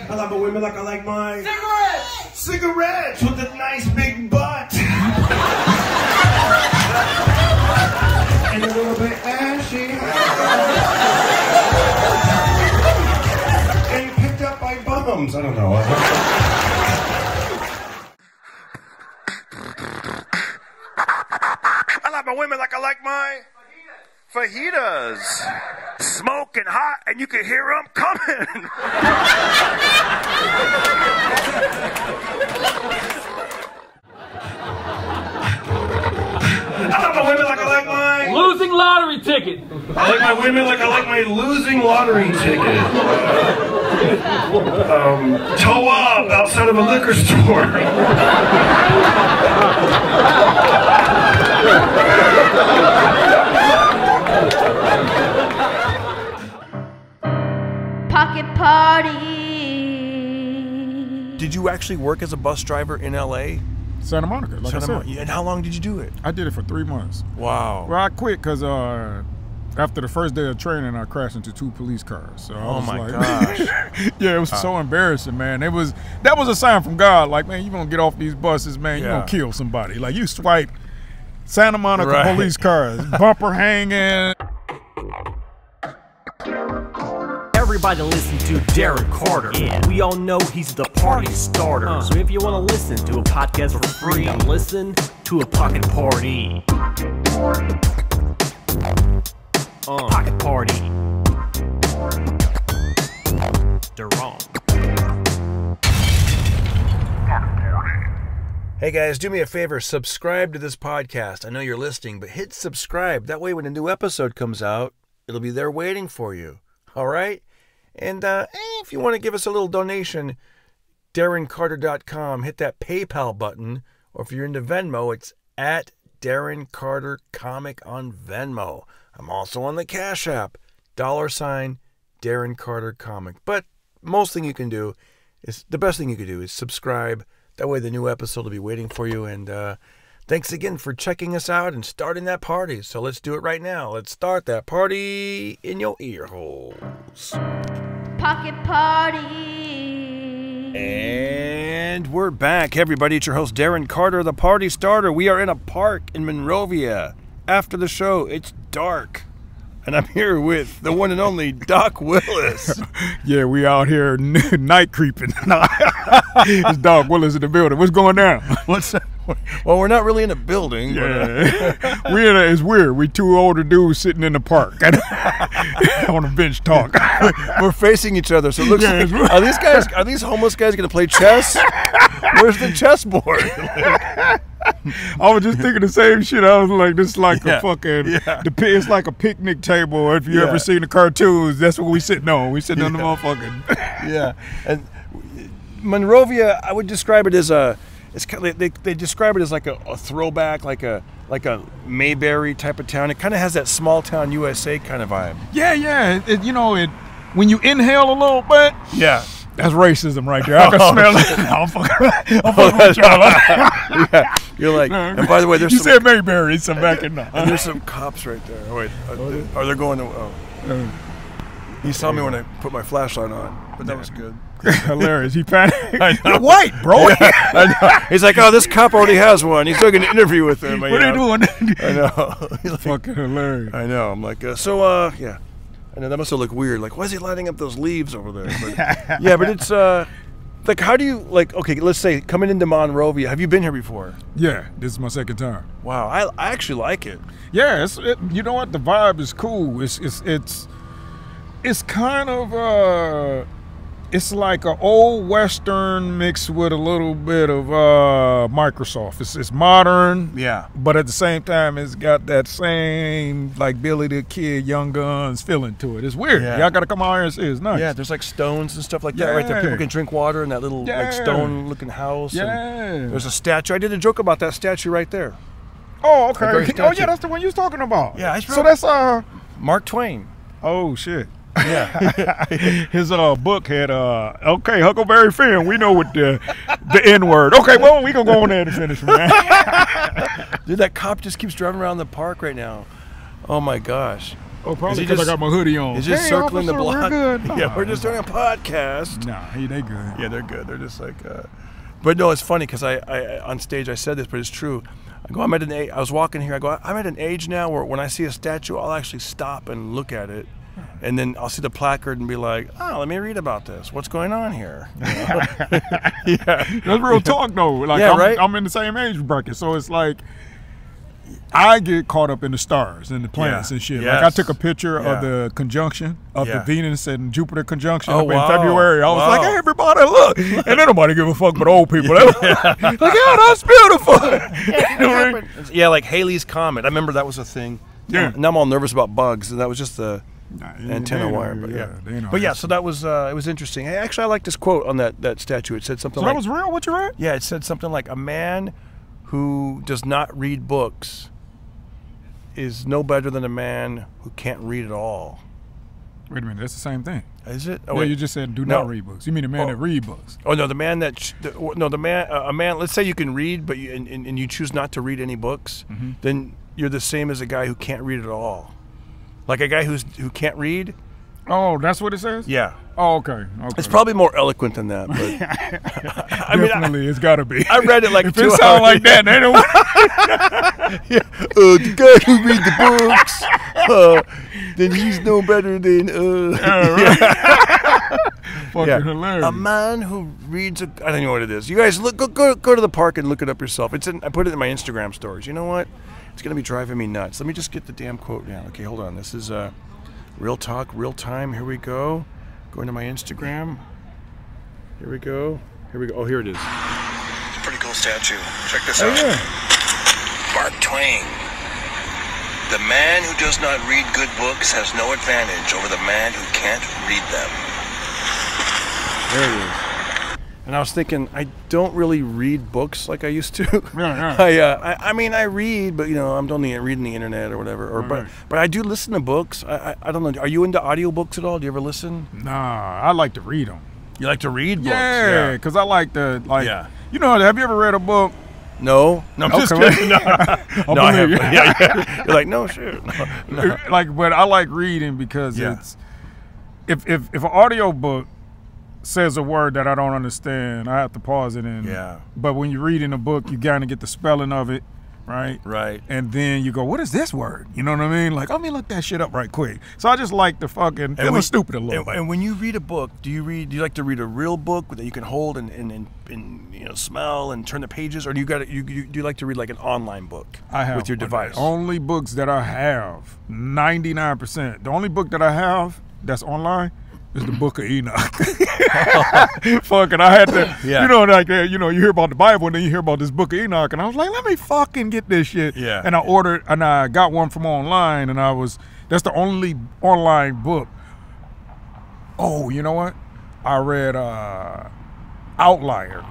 I love my women like I like my Cigarettes! Cigarettes with a nice big butt. And a little bit ashy. And picked up by bums. I don't know. I like my women like I like my fajitas. Smoking hot and you can hear them coming. I like my women like I like my Losing lottery ticket. I like my women like I like my losing lottery ticket. Toe up outside of a liquor store. Pocket party. Did you actually work as a bus driver in LA? Santa Monica, like I said. And how long did you do it? I did it for 3 months. Wow. Well, I quit because after the first day of training, I crashed into 2 police cars. So I was gosh. Yeah, it was so embarrassing, man. That was a sign from God. Like, man, you gonna get off these buses, man. You gonna kill somebody. Like, you swipe Santa Monica police cars, bumper hanging. Everybody listen to Darren Carter. Yeah. We all know he's the party starter. So if you want to listen to a podcast for free, listen to a pocket party. Pocket party. Durant. Hey guys, do me a favor, subscribe to this podcast. I know you're listening, but hit subscribe. That way when a new episode comes out, it'll be there waiting for you. All right? And if you want to give us a little donation, DarrenCarter.com, hit that PayPal button. Or if you're into Venmo, it's at Darren Carter Comic on Venmo. I'm also on the Cash App, $ Darren Carter Comic. But the best thing you can do is subscribe. That way the new episode will be waiting for you. And thanks again for checking us out and starting that party. So let's do it right now. Let's start that party in your ear holes. Pocket party. And we're back. Hey everybody, it's your host Darren Carter, the party starter. We are in a park in Monrovia. After the show, it's dark. And I'm here with the one and only Doc Willis. Yeah, we out here night creeping. It's Doc Willis in the building. What's going down? What's that? Well, we're not really in a building. Yeah. It's weird. We 2 older dudes sitting in the park on a bench talk. We're facing each other, so it looks like, are these homeless guys going to play chess? Where's the chessboard? I was just thinking the same shit. I was like, this is like a fucking, it's like a picnic table. If you ever seen the cartoons, that's what we sitting on. We sitting on the motherfucking. Yeah. And Monrovia, I would describe it as they describe it as like a throwback, like a Mayberry type of town. It kind of has that small town USA kind of vibe. Yeah. When you inhale a little bit. Yeah. That's racism right there. I can smell it. I'm fucking with y'all. Yeah. You're like, and by the way, you said Mayberry, so back in and there's some cops right there. Oh, wait, are they going to? He saw me when I put my flashlight on, but that was good. Hilarious. He panicked. You're white, bro. I know. He's like, oh, this cop already has one. He's doing an interview with him. What are you doing? I know. Like, fucking hilarious. I know. I'm like, yeah. I know that must have looked weird. Like, why is he lighting up those leaves over there? But, yeah, but it's like, how do you okay? Let's say coming into Monrovia. Have you been here before? Yeah, this is my second time. Wow, I actually like it. Yeah, you know what? The vibe is cool. It's kind of it's like an old Western mixed with a little bit of Microsoft. It's modern, but at the same time, it's got that same like Billy the Kid, Young Guns feeling to it. It's weird. Y'all got to come out here and see. It's nice. Yeah, there's like stones and stuff like that right there. People can drink water in that little like stone-looking house. Yeah. And there's a statue. I did a joke about that statue right there. Oh, okay. Oh, yeah, that's the one you was talking about. Yeah. So that's Mark Twain. Oh shit. Yeah. His book had okay, Huckleberry Finn. We know what the N-word. Okay, well, we gonna go on there to finish, man. Dude, that cop just keeps driving around the park right now. Oh my gosh. Oh, probably he because I just- got my hoodie on. He's just Hey, circling the officer, block. We're good. Yeah, we're just doing a podcast. Nah, hey, they good. Yeah, they're good. They're just like, but no, it's funny because I on stage I said this, but it's true. I'm at an age. I was walking here. I'm at an age now where when I see a statue, I'll actually stop and look at it, and then I'll see the placard and be like, oh, let me read about this. What's going on here? You know? Yeah, That's real talk though. Like Yeah, right? I'm in the same age bracket, so it's like I get caught up in the stars and the planets Yeah. and shit. Yes. Like I took a picture Yeah. of the conjunction of Yeah. the Venus and Jupiter conjunction Oh, up in wow. February. I was Wow. like, hey, everybody, look. And then nobody give a fuck but old people. They were like, yeah, that's beautiful. You know what I mean? Yeah, like Halley's Comet. I remember that was a thing. Yeah. Now I'm all nervous about bugs, and that was just the Nah, antenna they wire. know, But yeah, they know. but yeah. So that was it was interesting. Hey, actually, I like this quote on that statue. It said something So like, that was real. What you read? yeah, it said something like, a man who does not read books is no better than a man who can't read at all. Wait a minute, that's the same thing. Is it? Oh, Yeah, wait. you just said do No. not read books. You mean a man that read books? Oh no, the man that a man. Let's say you can read, but and you choose not to read any books, Mm-hmm. then you're the same as a guy who can't read at all. Like a guy who can't read. Oh, that's what it says? Yeah, Oh, okay. it's probably more eloquent than that. But I mean, Definitely, it's got to be. I read it like if 2 it hours. sound like that, they don't. The guy who reads the books, then he's no better than. Fucking Yeah. hilarious. A man who reads I don't know what it is. You guys go to the park and look it up yourself. I put it in my Instagram stories. You know what? It's gonna be driving me nuts. Let me just get the damn quote down. Okay, hold on. This is real talk, real time. Here we go. Going to my Instagram. Here we go. Oh, here it is. It's a pretty cool statue. Check this out. yeah. Mark Twain. The man who does not read good books has no advantage over the man who can't read them. There it is. And I was thinking, I don't really read books like I used to. Yeah. I mean, I read, but I'm only reading the internet or whatever. Right. But I do listen to books. I don't know. Are you into audiobooks at all? Do you ever listen? Nah, I like to read them. You like to read books? Yeah, because I like to, like, Yeah. you know, have you ever read a book? No, I'm just Okay. kidding. No, I no, I believe haven't. you. Yeah. You're like, no, shit. No. Like, but I like reading because Yeah. it's, if an audio book says a word that I don't understand, I have to pause it and, Yeah. But when you're reading a book, you kind of get the spelling of it, right? Right. And then you go, what is this word? You know what I mean? Like, let me look that shit up right quick. So I just like to fucking feel stupid a little bit. And when you read a book, do you like to read a real book that you can hold and smell and turn the pages, or do you like to read like an online book I have with your device? Only books that I have, 99%. The only book that I have that's online is the Book of Enoch. Fucking, I had to, Yeah. you hear about the Bible and then you hear about this Book of Enoch, and I was like, let me fucking get this shit. Yeah. And I got one from online, and that's the only online book. Oh, you know what? I read Outliers.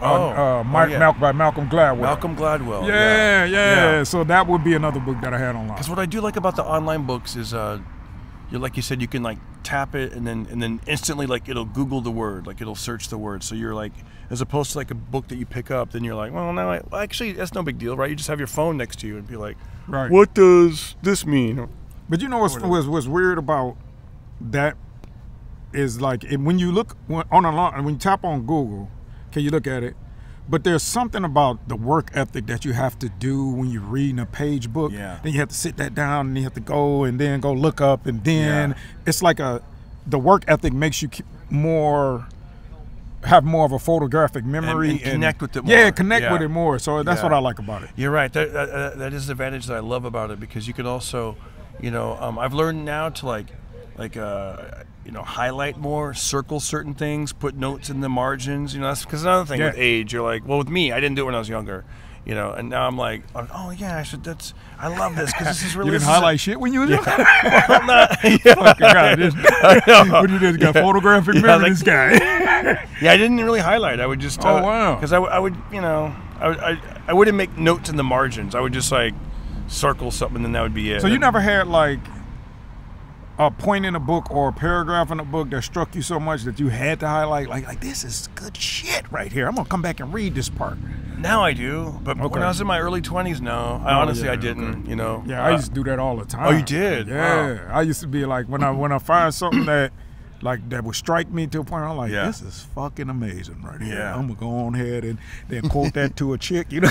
Oh, yeah. By Malcolm Gladwell. Malcolm Gladwell. Yeah. So that would be another book that I had online. Because what I do like about the online books is, like you said, you can like tap it and then instantly like it'll Google the word, like it'll search the word. So you're like, as opposed to like a book that you pick up, then you're like, well, no, actually that's no big deal, right? You just have your phone next to you and be like, Right. what does this mean? But you know what's weird about that is like when you look when you tap on Google, can you look at it? But there's something about the work ethic that you have to do when you're reading a page book. Yeah. Then you have to sit that down and you have to go and then go look up and then Yeah. it's like the work ethic makes you have more of a photographic memory And connect with it Yeah, more. connect Yeah. with it more. So that's Yeah. what I like about it. You're right. That is the advantage that I love about it, because you can also, I've learned now to highlight more, circle certain things, put notes in the margins. That's because another thing with Yeah. age. You're like, well, with me, I didn't do it when I was younger. And now I'm like, oh yeah, I should. I love this because this is really. You didn't this is a- highlight shit when you was young? Well, not- yeah. Fucking God, what you did, got photographic Yeah, memory, like- this guy. Yeah, I didn't really highlight. I would just. Oh, wow. Because I would, I wouldn't make notes in the margins. I would just like circle something, and that would be it. So you never had like a point in a book or a paragraph in a book that struck you so much that you had to highlight, like this is good shit right here. I'm gonna come back and read this part. Now I do, but when I was in my early 20s, no. I didn't, you know. Yeah, I used to do that all the time. Oh, you did? Yeah. Wow. I used to be like, when I find something that would strike me to a point, I'm like, this is fucking amazing right here. Yeah. I'm gonna go on ahead and then quote that to a chick, you know.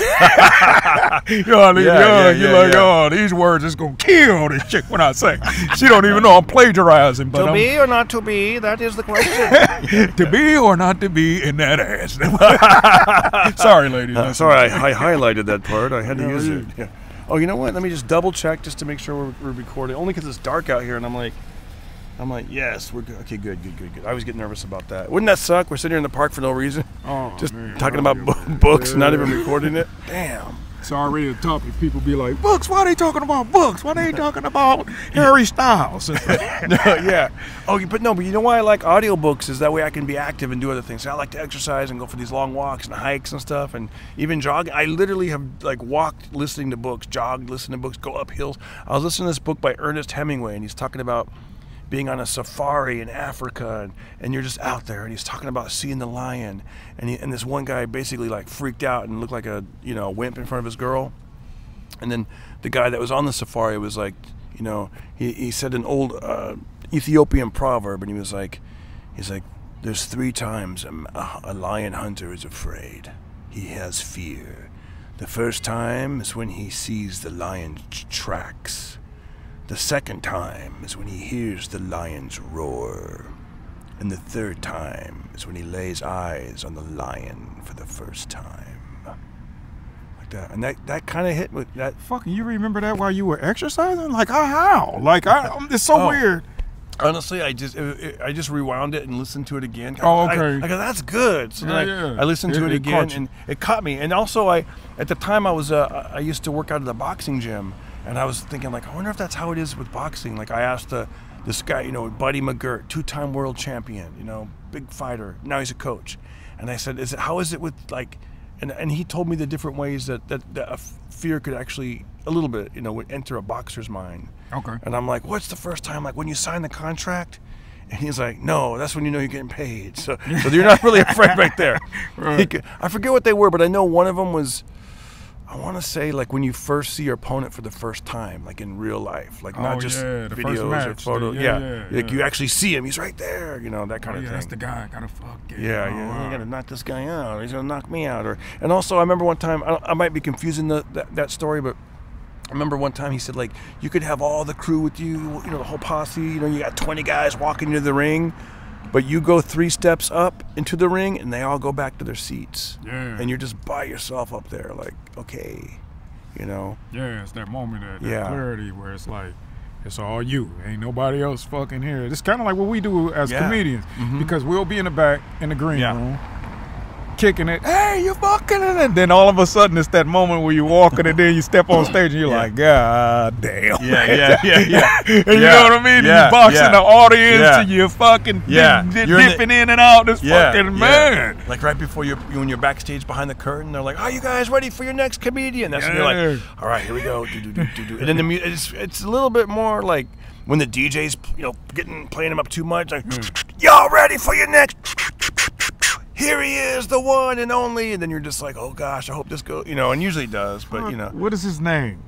Oh, these words is gonna kill this chick when I say. She don't even know I'm plagiarizing. But To be or not to be, that is the question. to be or not to be in that ass. Sorry, ladies. Sorry, I highlighted that part. I had to use it. Yeah. Oh, you know what? Let me just double check just to make sure we're recording. Only because it's dark out here, and I'm like, yes, we're good. Okay, good. I was getting nervous about that. Wouldn't that suck? We're sitting here in the park for no reason, just talking about books, not even recording it. Damn. It's already a topic. People be like, books? Why are they talking about books? Why are they talking about Harry Styles? No, yeah. Oh, but you know why I like audiobooks is that way I can be active and do other things. I like to exercise and go for these long walks and hikes and stuff, and even jogging. I literally have like walked listening to books, jogged listening to books, go up hills. I was listening to this book by Ernest Hemingway, and he's talking about being on a safari in Africa, and you're just out there, and he's talking about seeing the lion, and this one guy basically like freaked out and looked like a wimp in front of his girl, and then the guy that was on the safari was like, he said an old Ethiopian proverb, and he's like, there's 3 times a lion hunter is afraid. He has fear. The first time is when he sees the lion's tracks. The second time is when he hears the lion's roar. And the third time is when he lays eyes on the lion for the first time. Like that. And that kind of hit with that. Fucking, you remember that while you were exercising? Like, how? Like, it's so weird. Honestly, I just rewound it and listened to it again. Oh, okay. I go, that's good. So then I listened to it again, and it caught me. And also, at the time, I used to work out at the boxing gym. And I was thinking, like, I wonder if that's how it is with boxing. Like, I asked this guy, Buddy McGirt, 2-time world champion, big fighter. Now he's a coach. And I said, how is it with, like, and he told me the different ways that a fear could actually, a little bit, would enter a boxer's mind. Okay. And I'm like, what's the first time? Like, when you sign the contract? And he's like, no, that's when you know you're getting paid. So you're not really afraid right there. Right. I forget what they were, but I know one of them was, I want to say, like, when you first see your opponent for the first time, like in real life, like not just videos or photos. Like you actually see him, he's right there, that kind of thing. That's the guy. I gotta fuck it. Yeah. You gotta knock this guy out. He's gonna knock me out. And also, I remember one time, I might be confusing that story, but I remember one time he said, like, you could have all the crew with you, the whole posse. You got 20 guys walking into the ring. But you go 3 steps up into the ring, and they all go back to their seats. Yeah. And you're just by yourself up there, like, okay, Yeah, it's that moment, that clarity where it's like, it's all you. Ain't nobody else fucking here. It's kind of like what we do as comedians. Because we'll be in the back, in the green room, kicking it. Hey, you fucking it. And then all of a sudden, it's that moment where you're walking, and then you step on stage, and you're like, God damn. Yeah. And you know what I mean? You boxing the audience, and you're fucking dipping in and out. This fucking man. Like right before when you're backstage behind the curtain, they're like, are you guys ready for your next comedian? That's when you're like, all right, here we go. And then it's a little bit more like when the DJ's playing him up too much, like, y'all ready for your next? Here he is, the one and only, and then you're just like, oh gosh, I hope this goes, and usually it does, but What is his name?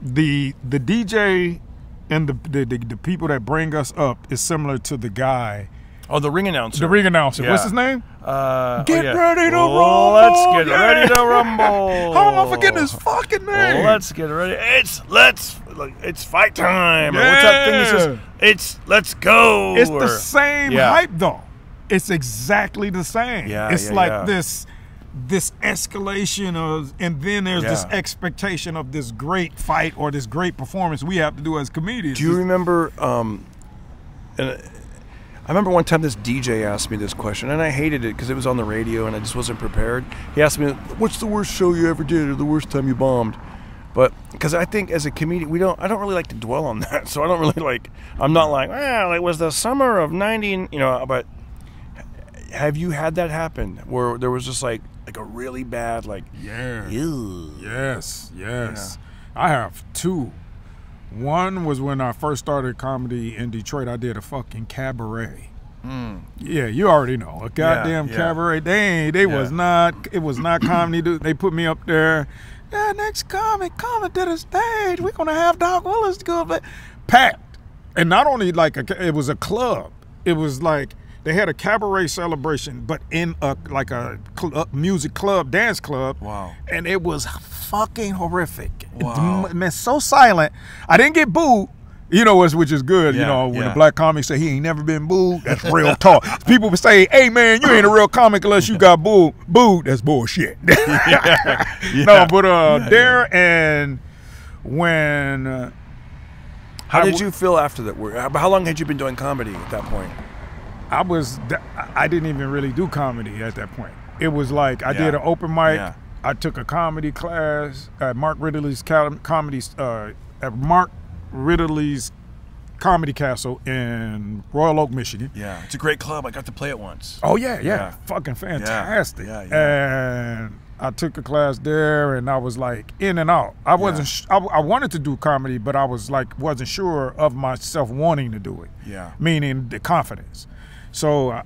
The DJ and the people that bring us up is similar to the guy. Oh, the ring announcer. The ring announcer. Yeah. What's his name? Get ready to rumble. Let's get ready to rumble. How am I forgetting his fucking name? Let's get ready. It's fight time. Yeah. Or what's that thing that says, let's go. It's the same hype though. It's exactly the same. It's like this escalation of, and then there's this expectation of this great fight or this great performance we have to do as comedians. Do you remember? I remember one time this DJ asked me this question, and I hated it because it was on the radio and I just wasn't prepared. He asked me, "What's the worst show you ever did, or the worst time you bombed?" But because I think as a comedian, I don't really like to dwell on that. So I don't really I'm not like, well, it was the summer of '90, but. Have you had that happen where there was just like a really bad ew. Yes. I have 2. One was when I first started comedy in Detroit. I did a fucking cabaret. Yeah, you already know, a goddamn cabaret. It was not comedy. They put me up there. Yeah, next comic coming to the stage. We're gonna have Doc Willis go, but packed. And not only like it was a club. It was like they had a cabaret celebration, but in a music club, dance club. Wow. And it was fucking horrific. Wow. Man, so silent. I didn't get booed. You know, which is good. Yeah, you know, when yeah. the black comics say he ain't never been booed, that's real talk. People would say, "Hey, man, you ain't a real comic unless you got booed." That's bullshit. No, but there and when. How did you feel after that? How long had you been doing comedy at that point? I didn't even really do comedy at that point. It was like I did an open mic. Yeah. I took a comedy class at Mark Ridley's Comedy Castle in Royal Oak, Michigan. Yeah, it's a great club. I got to play it once. Oh yeah. Fucking fantastic. Yeah. And I took a class there, and I was like in and out. I wasn't. I wanted to do comedy, but I was like wasn't sure of myself wanting to do it. Yeah. Meaning the confidence. So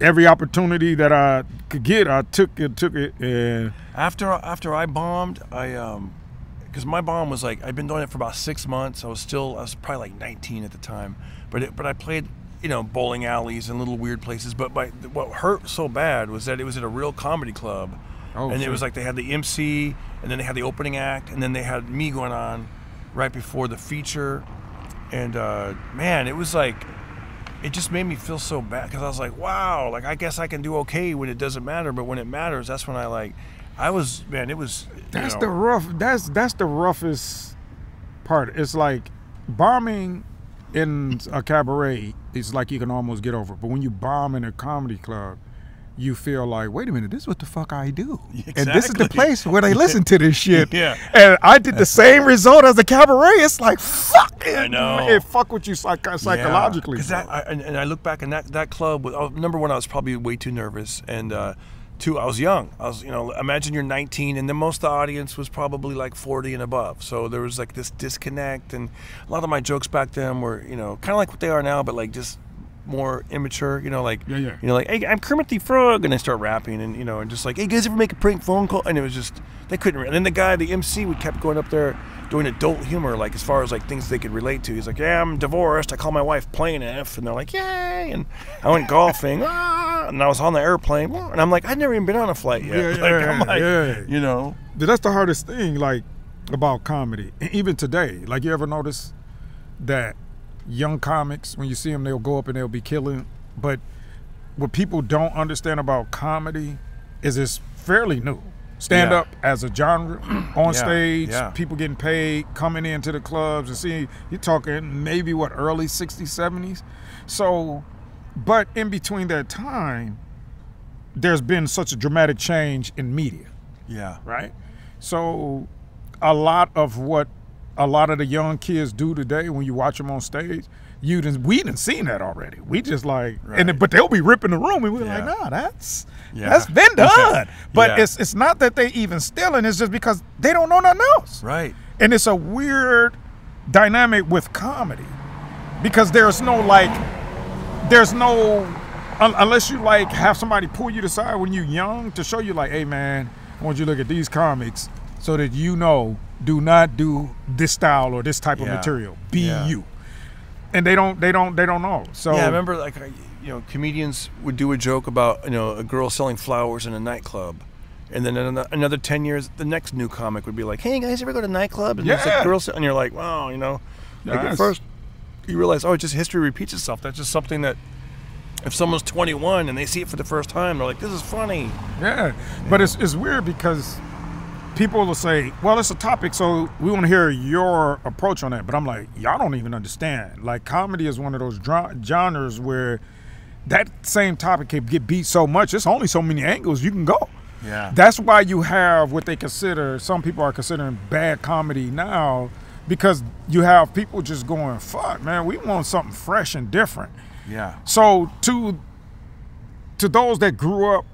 every opportunity that I could get, I took it. And After I bombed, because my bomb was like I'd been doing it for about 6 months. I was probably like 19 at the time, but I played bowling alleys and little weird places. But what hurt so bad was that it was at a real comedy club, and it was like they had the MC, and then they had the opening act, and then they had me going on right before the feature, and man, it was like. It just made me feel so bad because I was like, wow, like I guess I can do okay when it doesn't matter, but when it matters, that's when it was. That's the roughest part. It's like bombing in a cabaret is like you can almost get over, but when you bomb in a comedy club, you feel like, wait a minute, this is what the fuck I do. Exactly. And this is the place where they listen to this shit. Yeah. And I did the same result as the cabaret. It's like, fuck it. I know. It fuck with you psychologically. Because I look back and that club, number one, I was probably way too nervous. And two, I was young. I was, imagine you're 19 and then most of the audience was probably like 40 and above. So there was like this disconnect. And a lot of my jokes back then were, kind of like what they are now, but like just more immature, like hey, I'm Kermit the Frog, and they start rapping, and just like, hey, guys ever make a prank phone call? And it was just they couldn't. And then the MC, we kept going up there doing adult humor, like as far as like things they could relate to. He's like, yeah, I'm divorced. I call my wife Plaintiff, and they're like, yay. And I went golfing, and I was on the airplane, and I'm like, I'd never even been on a flight yet. But that's the hardest thing, like about comedy, and even today. Like, you ever notice that young comics, when you see them, they'll go up and they'll be killing. But what people don't understand about comedy is it's fairly new. Stand up as a genre on stage, people getting paid, coming into the clubs and seeing, you're talking maybe early 60s, 70s. So, but in between that time, there's been such a dramatic change in media. Yeah. Right? So a lot of the young kids do today, when you watch them on stage, we done seen that already. We just like, but they'll be ripping the room, and we're like, nah, that's been done. But it's not that they even stealing. It's just because they don't know nothing else. Right. And it's a weird dynamic with comedy because there's no unless you like have somebody pull you to the side when you're young to show you like, hey man, I want you to look at these comics so that do not do this style or this type of material. Be you. And they don't know. So yeah, I remember like comedians would do a joke about a girl selling flowers in a nightclub, and then in another 10 years, the next new comic would be like, hey guys, ever go to a nightclub? And there's a girl, and you're like, wow, like at first you realize, oh, just history repeats itself. That's just something that if someone's 21 and they see it for the first time, they're like, this is funny. Yeah. But it's weird because people will say, well, it's a topic, so we want to hear your approach on that. But I'm like, y'all don't even understand. Like, comedy is one of those genres where that same topic can get beat so much. There's only so many angles you can go. Yeah. That's why you have what some people are considering bad comedy now, because you have people just going, fuck, man, we want something fresh and different. Yeah. So to those that grew up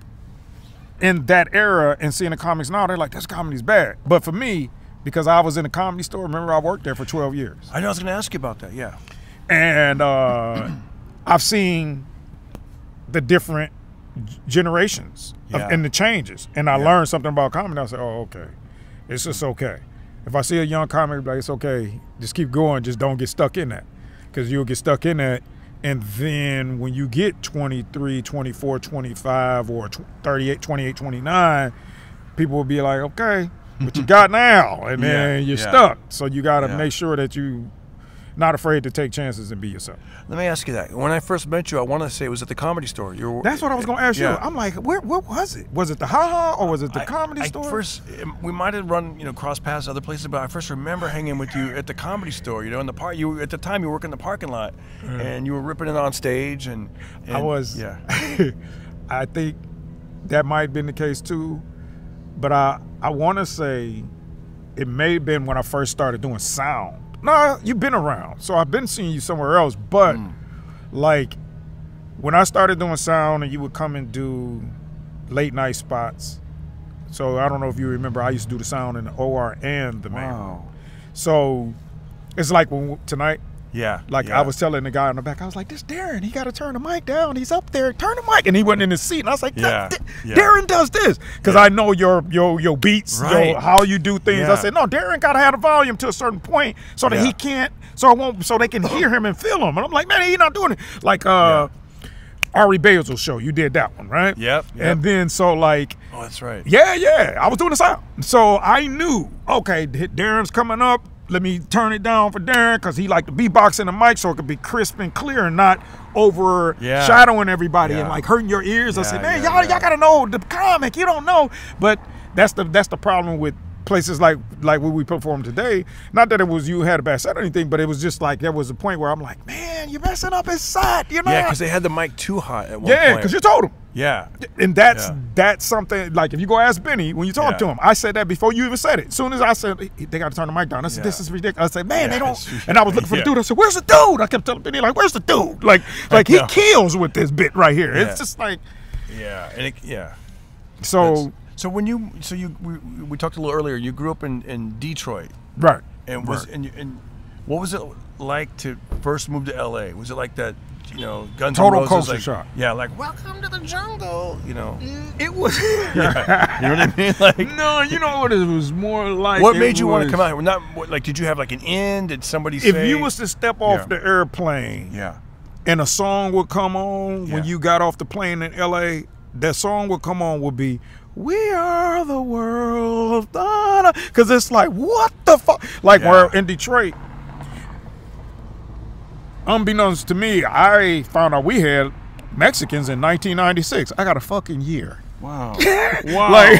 in that era and seeing the comics now, they're like, this comedy's bad. But for me, because I was in a Comedy Store. Remember, I worked there for 12 years. I know I was going to ask you about that. Yeah. And I've seen the different generations and the changes. And I learned something about comedy. I said, oh, okay. It's just okay. If I see a young comic, like, it's okay. Just keep going. Just don't get stuck in that. Because you'll get stuck in that. And then when you get 23, 24, 25, or 38, 28, 29, people will be like, okay, what you got now? And then you're stuck. So you got to make sure that you not afraid to take chances and be yourself. Let me ask you that. When I first met you, I want to say it was at the Comedy Store. That's what I was going to ask you. I'm like, where was it? Was it the Ha-Ha or was it the Comedy Store? First, we might have run, cross paths other places, but I first remember hanging with you at the Comedy Store. In the park. You at the time you were working in the parking lot, and you were ripping it on stage, and I was. Yeah. I think that might have been the case too, but I want to say it may have been when I first started doing sound. No, you've been around, so I've been seeing you somewhere else. But like when I started doing sound, and you would come and do late night spots. So I don't know if you remember, I used to do the sound in the OR and the main. Wow. So it's like tonight. Yeah. I was telling the guy in the back, I was like, this Darren, he got to turn the mic down. He's up there, turn the mic. And he wasn't in his seat. And I was like, Darren does this. Because I know your beats, how you do things. Yeah. I said, no, Darren got to have the volume to a certain point so that he can't, so they can hear him and feel him. And I'm like, man, he's not doing it. Like Ari Basil's show, you did that one, right? Yep. And then so like. Oh, that's right. Yeah. I was doing the sound. So I knew, okay, Darren's coming up. Let me turn it down for Darren because he liked to beatbox in the mic so it could be crisp and clear and not overshadowing everybody and like hurting your ears. I said, man, y'all got to know the comic. You don't know. But that's the problem with places like where we perform today. Not that it was you had a bad set or anything, but it was just like there was a point where I'm like, man, you're messing up his set. Yeah, because they had the mic too hot at one point. Yeah, because you told him. Yeah. And that's something, like if you go ask Benny, when you talk to him, I said that before you even said it. As soon as I said, they got to turn the mic down. I said, this is ridiculous. I said, man, they don't. And I was looking for the dude. I said, where's the dude? I kept telling Benny, like, where's the dude? Like he kills with this bit right here. Yeah. It's just like. Yeah. And So we talked a little earlier. You grew up in Detroit. Right. And what was it like to first move to LA? Was it like that? Guns total N' Roses, culture shock. Yeah, like welcome to the jungle. It was. You know what I mean? Like no, you know what it was more like. What made you want to come out here? Not like, did you have like an in? Did somebody say? If you was to step off the airplane, and a song would come on when you got off the plane in LA, that song would come on would be "We Are the World," because it's like what the fuck, like where in Detroit. Unbeknownst to me, I found out we had Mexicans in 1996. I got a fucking year. Wow. Wow. Like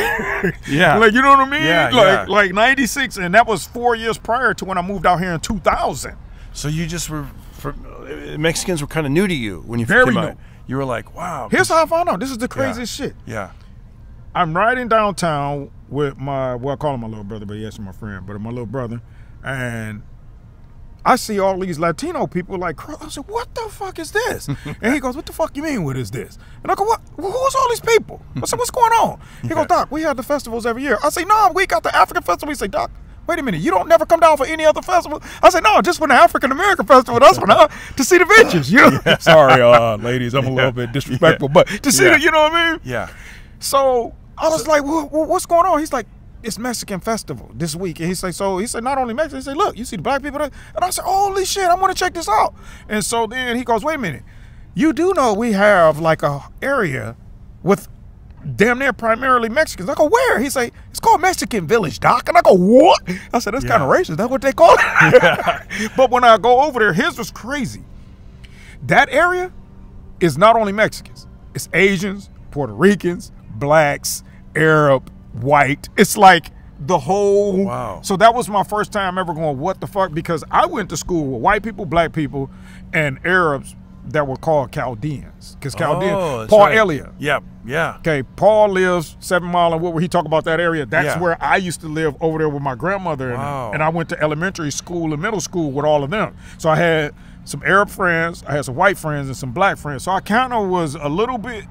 you know what I mean? Yeah, like 96, and that was 4 years prior to when I moved out here in 2000. So you just were, Mexicans were kind of new to you when you came out. You were like, wow. Here's how I found out. This is the craziest shit. Yeah. I'm riding downtown with I call him my little brother, but he actually my friend, but my little brother, and I see all these Latino people like, I said, what the fuck is this? And he goes, what the fuck you mean, what is this? And I go, what? Who's all these people? I said, what's going on? He goes, Doc, we have the festivals every year. I say, no, we got the African festival. He say, Doc, wait a minute, you don't never come down for any other festival? I said, no, just when the African American festival, that's when to see the bitches. Sorry, ladies, I'm a little bit disrespectful, but to see the, you know what I mean? Yeah. So I was like, what's going on? He's like, it's Mexican festival this week. And he said, not only Mexican, he said, look, you see the black people there? And I said, holy shit, I'm gonna check this out. And so then he goes, wait a minute, you do know we have like a area with damn near primarily Mexicans. I go, where? He say, it's called Mexican Village, Doc. And I go, what? I said, that's kind of racist. That's what they call it. But when I go over there, his was crazy. That area is not only Mexicans, it's Asians, Puerto Ricans, blacks, Arab, white. It's like the whole. Wow. So that was my first time ever going, what the fuck? Because I went to school with white people, black people, and Arabs that were called Chaldeans. Because Chaldeans, Paul Elliott. Yep. Yeah. Okay, Paul lives 7 Mile and where he talk about that area. That's where I used to live over there with my grandmother. Wow. And I went to elementary school and middle school with all of them. So I had some Arab friends, I had some white friends, and some black friends. So I kind of was a little bit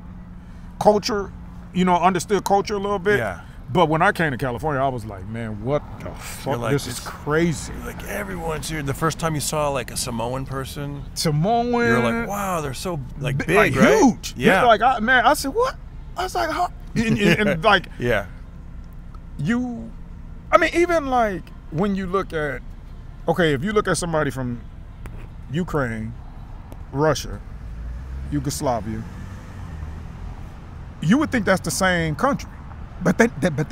understood culture a little bit. Yeah. But when I came to California, I was like, man, what the fuck? like, This is crazy. Like everyone's here. The first time you saw like a Samoan person, Samoan. you're like, wow, they're so like big, like, right? huge. Yeah. Like, I said, what? I was like, huh? And like, Yeah. even like when you look at, okay, if you look at somebody from Ukraine, Russia, Yugoslavia, you would think that's the same country, but they're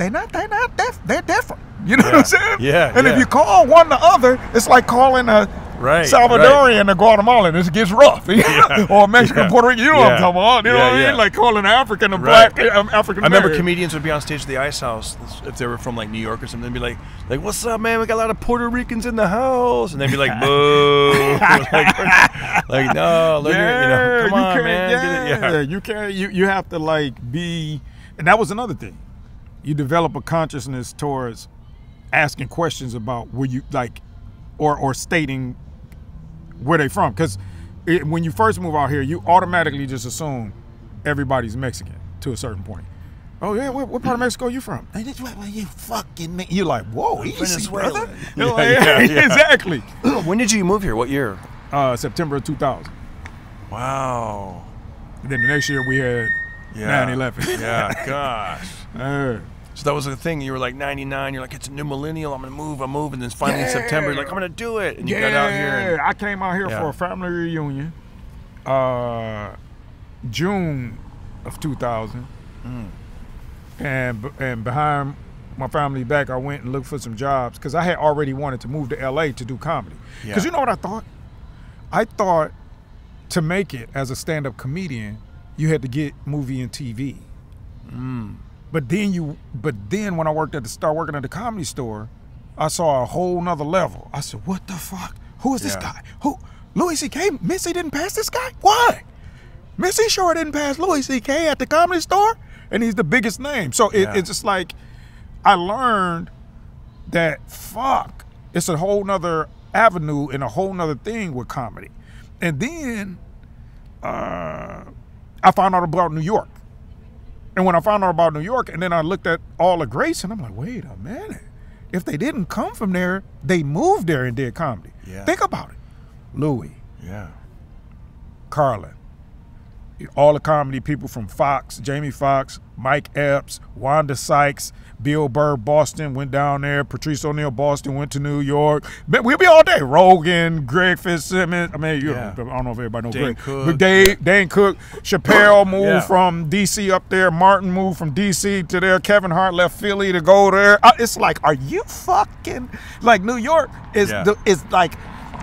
not. They're different. You know what I'm saying? Yeah, And if yeah. you call one the other, it's like calling a Right, Salvadorian a Guatemalan. It gets rough. Or a Mexican, Yeah. Puerto Rican. You know what I'm Yeah. talking about? You know Yeah, what I mean? yeah. Like calling an African a Right. black African. I remember comedians would be on stage at the Ice House if they were from like New York or something. They'd be like, what's up, man? We got a lot of Puerto Ricans in the house, and they'd be like, boo, like no, look at, come on, man, get it. You can't. You have to like be, and that was another thing. You develop a consciousness towards asking questions about where you like, or stating where they from, because when you first move out here, you automatically just assume everybody's Mexican to a certain point. Oh yeah, what part of Mexico are you from? You fucking you're like, whoa, easy, Venezuela. brother. Yeah, You're like, yeah, yeah. Exactly. When did you move here? What year? September of 2000. Wow. And then the next year we had 9/11. Yeah, gosh. Uh, So that was the thing. You were like 99. You're like, it's a new millennial. I'm gonna move. And then finally in September, you're like, I'm gonna do it. And you got out here. And, I came out here Yeah. for a family reunion. June of 2000. And behind my family back, I went and looked for some jobs because I had already wanted to move to LA to do comedy. Because you know what I thought? I thought to make it as a stand-up comedian, you had to get movie and TV. But then when I started working at the Comedy Store, I saw a whole nother level. I said, what the fuck? Who is this Yeah. guy? Who? Louis C.K.? Missy didn't pass this guy? Why? Missy sure didn't pass Louis C.K. at the Comedy Store, and he's the biggest name. So it's just like, I learned that, fuck, it's a whole nother avenue and a whole nother thing with comedy. And then I found out about New York. And when I found out about New York, and then I looked at all of Grace, and I'm like, wait a minute. If they didn't come from there, they moved there and did comedy. Yeah. Think about it. Louis, Yeah. Carlin, all the comedy people from Fox, Jamie Foxx, Mike Epps, Wanda Sykes, Bill Burr, Boston, went down there. Patrice O'Neal, Boston, went to New York. But we'll be all day. Rogan, Greg Fitzsimmons. I mean, Yeah. I don't know if everybody knows Dane Greg. Cook. But Dane Cook. Chappelle moved Yeah. from D.C. up there. Martin moved from D.C. to there. Kevin Hart left Philly to go there. It's like, are you fucking... Like, New York is Yeah. is like...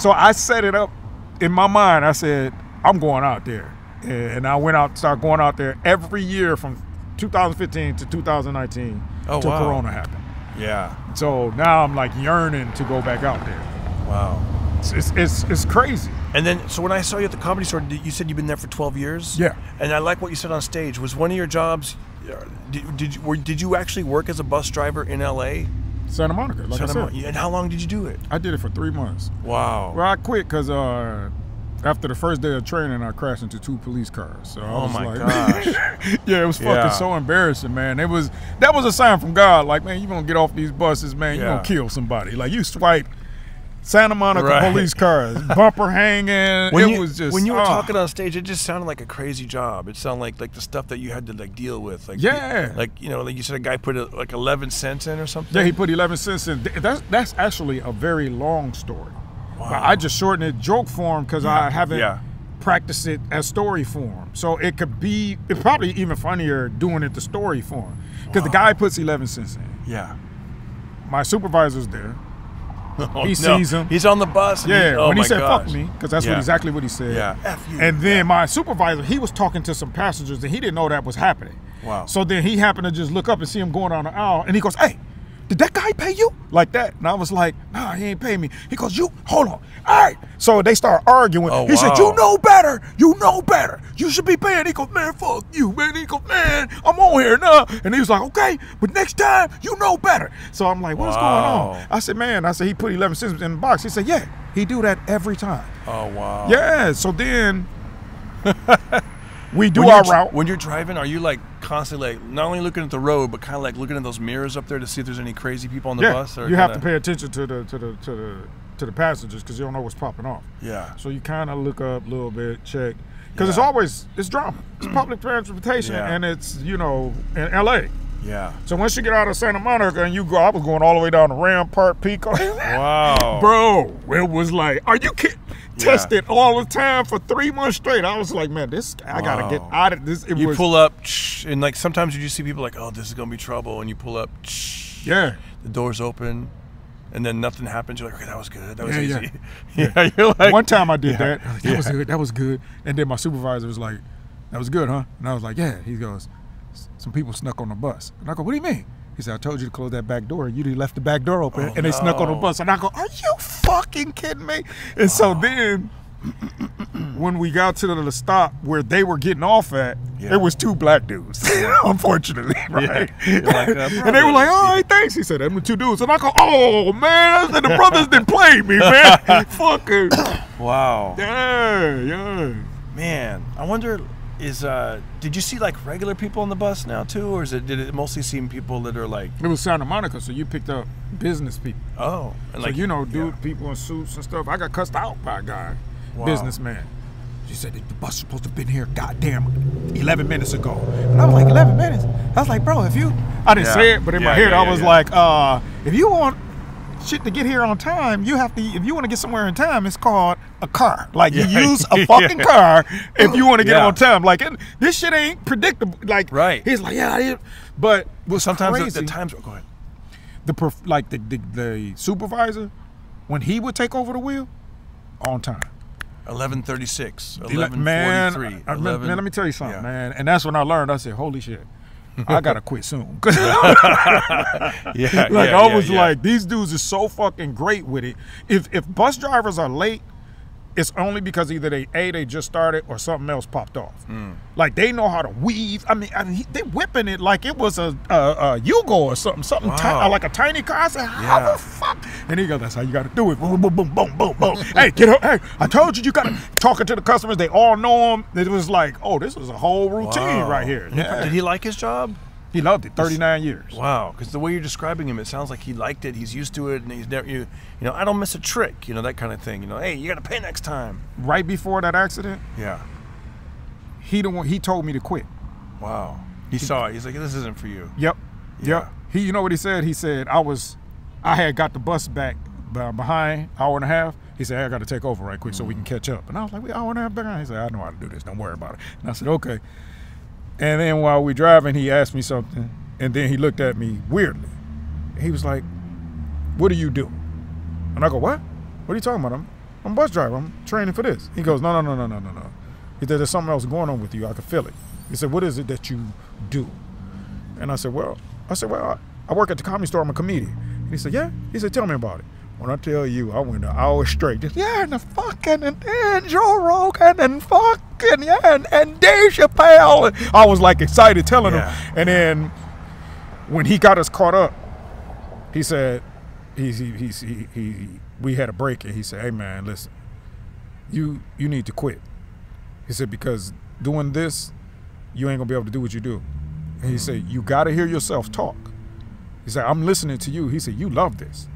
So I set it up in my mind. I said, I'm going out there. And I went out, started going out there every year from 2015 to 2019 Oh, till wow. Corona happened. Yeah. So now I'm like yearning to go back out there. Wow. It's crazy. And then, so when I saw you at the Comedy Store, you said you've been there for 12 years? Yeah. And I like what you said on stage. Was one of your jobs, did you actually work as a bus driver in LA? Santa Monica, like I said. And how long did you do it? I did it for 3 months. Wow. Well, I quit because after the first day of training, I crashed into 2 police cars. So I Oh was my like, gosh. yeah, it was fucking Yeah. so embarrassing, man. That was a sign from God. Like, man, you gonna get off these buses, man. You Yeah. gonna kill somebody. Like, you swipe Santa Monica Right. police cars, bumper hanging. When It was just when you were ah. talking on stage, it just sounded like a crazy job. It sounded like the stuff that you had to like deal with. Like Yeah. like like you said, a guy put like 11 cents in or something. Yeah, he put 11 cents in. That's actually a very long story. Wow. But I just shortened it joke form because I haven't Yeah. practiced it as story form. So it's probably even funnier doing it the story form. Because the guy puts 11 cents in. Yeah. My supervisor's there. Oh, He sees him. He's on the bus. and Yeah, oh when he my said gosh. fuck me, because that's Yeah. exactly what he said. Yeah. F you. And then my supervisor, he was talking to some passengers and he didn't know that was happening. Wow. So then he happened to just look up and see him going down the aisle and he goes, hey, did that guy pay you? Like that. And I was like, nah, he ain't pay me. He goes, hold on. All right. So they start arguing. Oh, He said, wow. you know better. You know better. You should be paying. He goes, man, fuck you, man. He goes, man, I'm on here now. And he was like, okay, but next time, you know better. So I'm like, what's Wow. going on? I said, man, he put 11 cents in the box. He said, yeah, he do that every time. Oh wow. Yeah, so then We do When our you're route. When you're driving, are you like constantly like not only looking at the road, but kind of like looking at those mirrors up there to see if there's any crazy people on the bus? Or you have to pay attention to the passengers because you don't know what's popping off. Yeah. So you kind of look up a little bit, check, because it's drama. It's public transportation, and it's in L.A. Yeah. So once you get out of Santa Monica and you go, I was going all the way down to Rampart Peak. Wow. Bro, it was like, are you kidding? Tested all the time for 3 months straight. I was like, man, I gotta get out of this. You pull up, and like sometimes you just see people like, oh, this is gonna be trouble, and you pull up, yeah, the doors open, and then nothing happens. You're like, okay, that was good. That was Yeah, easy. yeah. You're like, one time I did that. I was like, that was good. That was good. And then my supervisor was like, that was good, huh? And I was like, yeah. He goes, some people snuck on the bus. And I go, what do you mean? He said, I told you to close that back door. You left the back door open, and they snuck on the bus. And I go, are you fucking kidding me? And so then, when we got to the stop where they were getting off at, it was 2 black dudes, unfortunately, right? You're like, and they were like, all right, thanks. He said, them were 2 dudes. And I go, oh, man, I said, the brothers didn't play me, man. Fucking. Wow. Yeah. Man, I wonder, did you see like regular people on the bus now too, or did it mostly seem people that are like? It was Santa Monica, so you picked up business people. Oh, and So like people in suits and stuff. I got cussed out by a guy, businessman. She said the bus was supposed to have been here, goddamn, 11 minutes ago. And I was like, 11 minutes? I was like, bro, I didn't say it, but in my head I was like, if you want shit to get here on time, you have to. If you want to get somewhere in time, it's called a car. Like you use a fucking car if you want to get on time. Like this shit ain't predictable. Like he's like, but sometimes crazy. the times. Go ahead. The supervisor, when he would take over the wheel, on time. 11:36, 11:43. Man, let me tell you something, man. And that's when I learned. I said, holy shit. I gotta quit soon. I was like, these dudes are so fucking great with it. If bus drivers are late, it's only because either they just started or something else popped off. Like they know how to weave. I mean they whipping it like it was a Yugo or something like a tiny car. I said, how the fuck? And he goes, that's how you gotta do it. Boom, boom, boom, boom, boom, boom. Hey, get up. Hey, I told you gotta talking to the customers. They all know him. It was like, oh, this was a whole routine right here. Yeah. Did he like his job? He loved it. 39 years. Wow, because the way you're describing him, it sounds like he liked it. He's used to it, and he's never, I don't miss a trick, that kind of thing. Hey, you got to pay next time. Right before that accident, he told me to quit. Wow. He saw it. He's like, this isn't for you. Yep. You know what he said? He said I had got the bus back behind hour and a half. He said, I got to take over right quick so we can catch up. And I was like, we hour and a half behind. He said, I know how to do this. Don't worry about it. And I said, okay. And then while we driving, he asked me something, and then he looked at me weirdly. He was like, what do you do? And I go, what? What are you talking about? I'm a bus driver. I'm training for this. He goes, no. He said, there's something else going on with you. I can feel it. He said, what is it that you do? And I said, well, I work at the comedy store. I'm a comedian. And he said, yeah? He said, tell me about it. When I tell you, I went an hour straight. Just, and Joe Rogan and and Dave Chappelle. I was like excited telling him. And then when he got us caught up, he said, we had a break, and he said, hey man, listen, you need to quit. He said, because doing this, you ain't gonna be able to do what you do. And he said, you gotta hear yourself talk. He said, I'm listening to you. He said, you love this.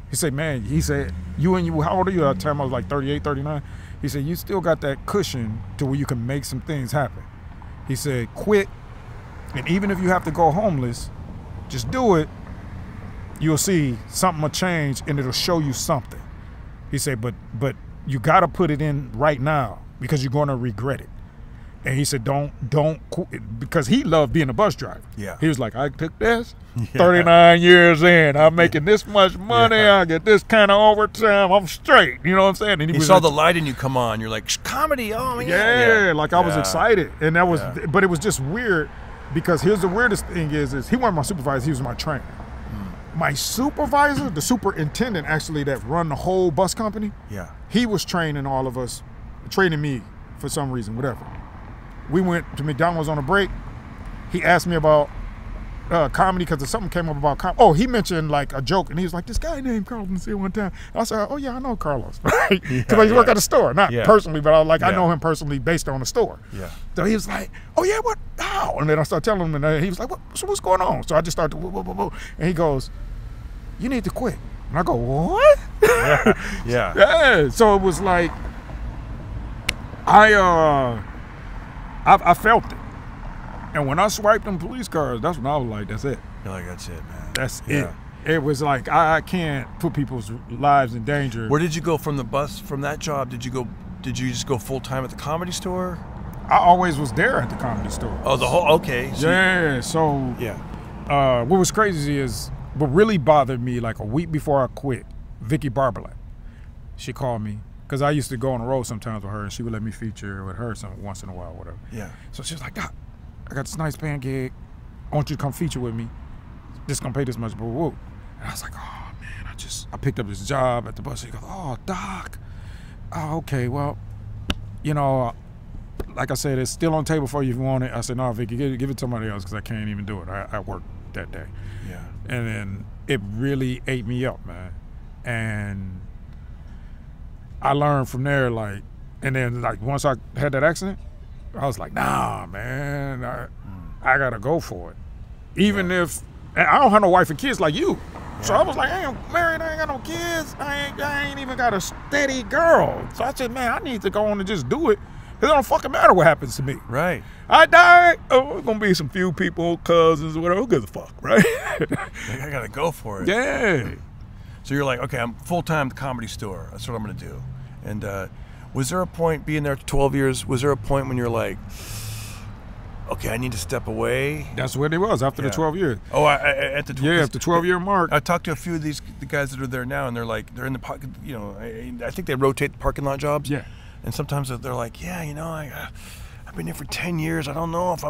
He said, man, how old are you at the time? I was like 38, 39. He said, you still got that cushion to where you can make some things happen. He said, quit, and even if you have to go homeless, just do it. You'll see something will change, and it'll show you something. He said, but you got to put it in right now because you're going to regret it. And he said, don't quit, because he loved being a bus driver. Yeah. He was like, I took this, 39 years in, I'm making this much money, I get this kind of overtime, I'm straight. You know what I'm saying? And he saw the light in you come on. You're like, comedy, oh man. Yeah, like I was excited. And that was, but it was just weird because here's the weirdest thing is he wasn't my supervisor, he was my trainer. My supervisor, the superintendent actually that run the whole bus company, he was training all of us, training me for some reason, whatever. We went to McDonald's on a break. He asked me about comedy because something came up about comedy. Oh, he mentioned like a joke, and he was like, "This guy named Carlos here one time." I said, "Oh yeah, I know Carlos, right?" Because I used to work at a store, not personally, but I was like, I know him personally based on the store. Yeah. So he was like, "Oh yeah, what? How?" And then I started telling him, and he was like, So what's going on?" So I just started, whoa. And he goes, "You need to quit." And I go, "What?" Yeah. So it was like, I felt it. And when I swiped them police cars, that's when I was like, that's it. You're like, that's it, man. That's it. It was like, I can't put people's lives in danger. Where did you go from the bus, from that job? Did you just go full time at the Comedy Store? I always was there at the Comedy Store. Oh, the whole, okay. So what was crazy is, what really bothered me, like a week before I quit, Vicky Barbalat, she called me. Because I used to go on the road sometimes with her, and she would let me feature with her once in a while, whatever. Yeah. So she was like, "Doc, I got this nice band gig. I want you to come feature with me. This gonna pay this much, boo. And I was like, "Oh man, I picked up this job at the bus." She goes, "Oh, Doc. Oh, okay. Well, you know, like I said, it's still on the table for you if you want it." I said, "No, Vicky, give it to somebody else because I can't even do it. I worked that day." Yeah. And then it really ate me up, man. And I learned from there, like, and then like once I had that accident, I was like, nah, man, I gotta go for it. Even if, and I don't have no wife and kids like you. So I was like, I ain't married, I ain't got no kids, I ain't even got a steady girl. So I said, man, I need to go on and just do it. It don't fucking matter what happens to me. Right. I died, there's gonna be some few people, cousins, whatever, who gives a fuck, right? I gotta go for it. Yeah. So you're like, okay, I'm full-time at the Comedy Store. That's what I'm going to do. And was there a point, being there 12 years, was there a point when you're like, okay, I need to step away? That's what it was after the 12 years. Oh, at the 12 at the 12-year mark. I talked to a few of the guys that are there now, and they're like, they're in the pocket, you know, I think they rotate the parking lot jobs. Yeah. And sometimes they're like, yeah, you know, I've been here for 10 years. I don't know if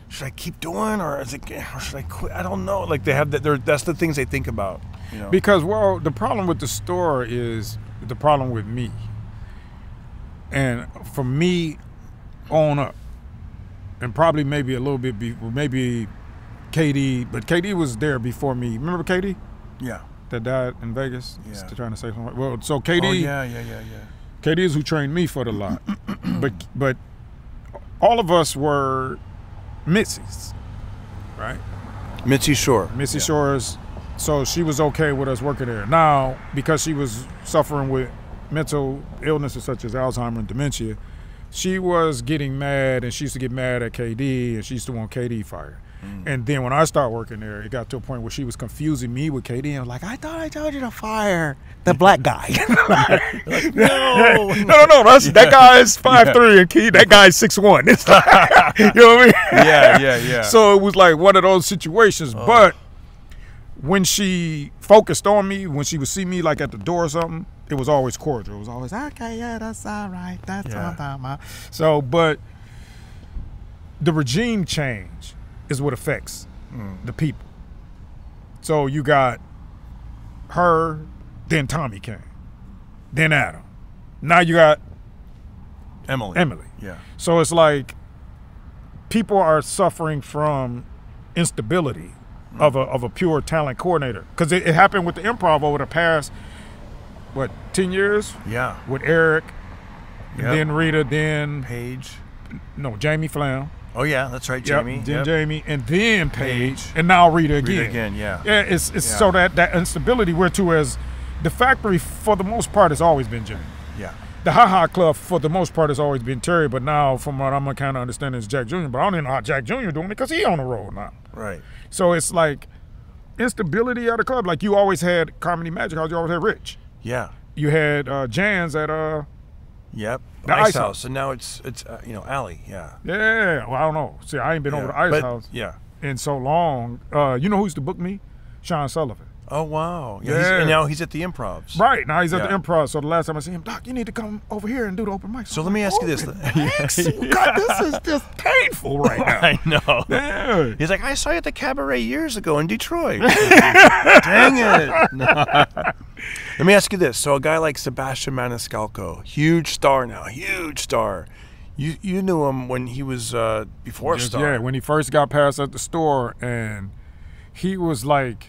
should I keep doing or should I quit? I don't know. Like they have that. That's the things they think about. You know? Because, well, the problem with the store is the problem with me. And for me on up, and probably maybe a little bit, maybe KD, but KD was there before me. Remember KD? Yeah. That died in Vegas? Yeah. Still trying to say something. Well, so KD. Oh, yeah. KD is who trained me for the lot. but all of us were Mitzi's, right? Mitzi Shore. Mitzi Shore's. So she was okay with us working there. Now, because she was suffering with mental illnesses such as Alzheimer's and dementia, she was getting mad, and she used to get mad at KD, and she used to want KD fired. And then when I started working there, it got to a point where she was confusing me with KD, and I was like, I thought I told you to fire the black guy. Like, no. That guy is 5'3", and Key, that guy's 6'1". It's like, you know what I mean? Yeah. So it was like one of those situations. But when she focused on me, when she would see me like at the door or something, it was always cordial. It was always, okay, yeah, that's all right. That's what I'm talking about. So, but the regime change is what affects the people. So you got her, then Tommy came, then Adam. Now you got Emily. Yeah. So it's like people are suffering from instability of a pure talent coordinator. Because it happened with the improv over the past, 10 years? Yeah. With Eric, and then Rita, then Paige. No, Jamie Flam. Oh yeah, that's right, Jamie. Then Jamie, and then Paige, and now Rita again. Rita again, yeah. Yeah, it's so that instability, whereas the factory for the most part has always been Jamie. Yeah. The Ha Ha Club for the most part has always been Terry, but now from what I'm kind of understanding is Jack Jr., but I don't even know how Jack Jr. doing it because he on the road now. Right. So it's like instability at the club. Like you always had Comedy Magic House, you always had Rich. Yeah. You had Jan's at Yep. The Ice Ice House. House. And now it's Alley. Yeah. Yeah. Well, I don't know. See, I ain't been over the Ice House in so long. You know who used to book me? Sean Sullivan. Oh wow. Yeah. And now he's at the Improvs. Right. Now he's at the Improv. So the last time I see him, Doc, you need to come over here and do the open mic. So let me ask you this. God, this is just painful right now. I know. Yeah. He's like, I saw you at the Cabaret years ago in Detroit. Dang it. No. Let me ask you this. So a guy like Sebastian Maniscalco, huge star now, huge star. You knew him when he was before a star. Yeah, when he first got past at the store, and he was like,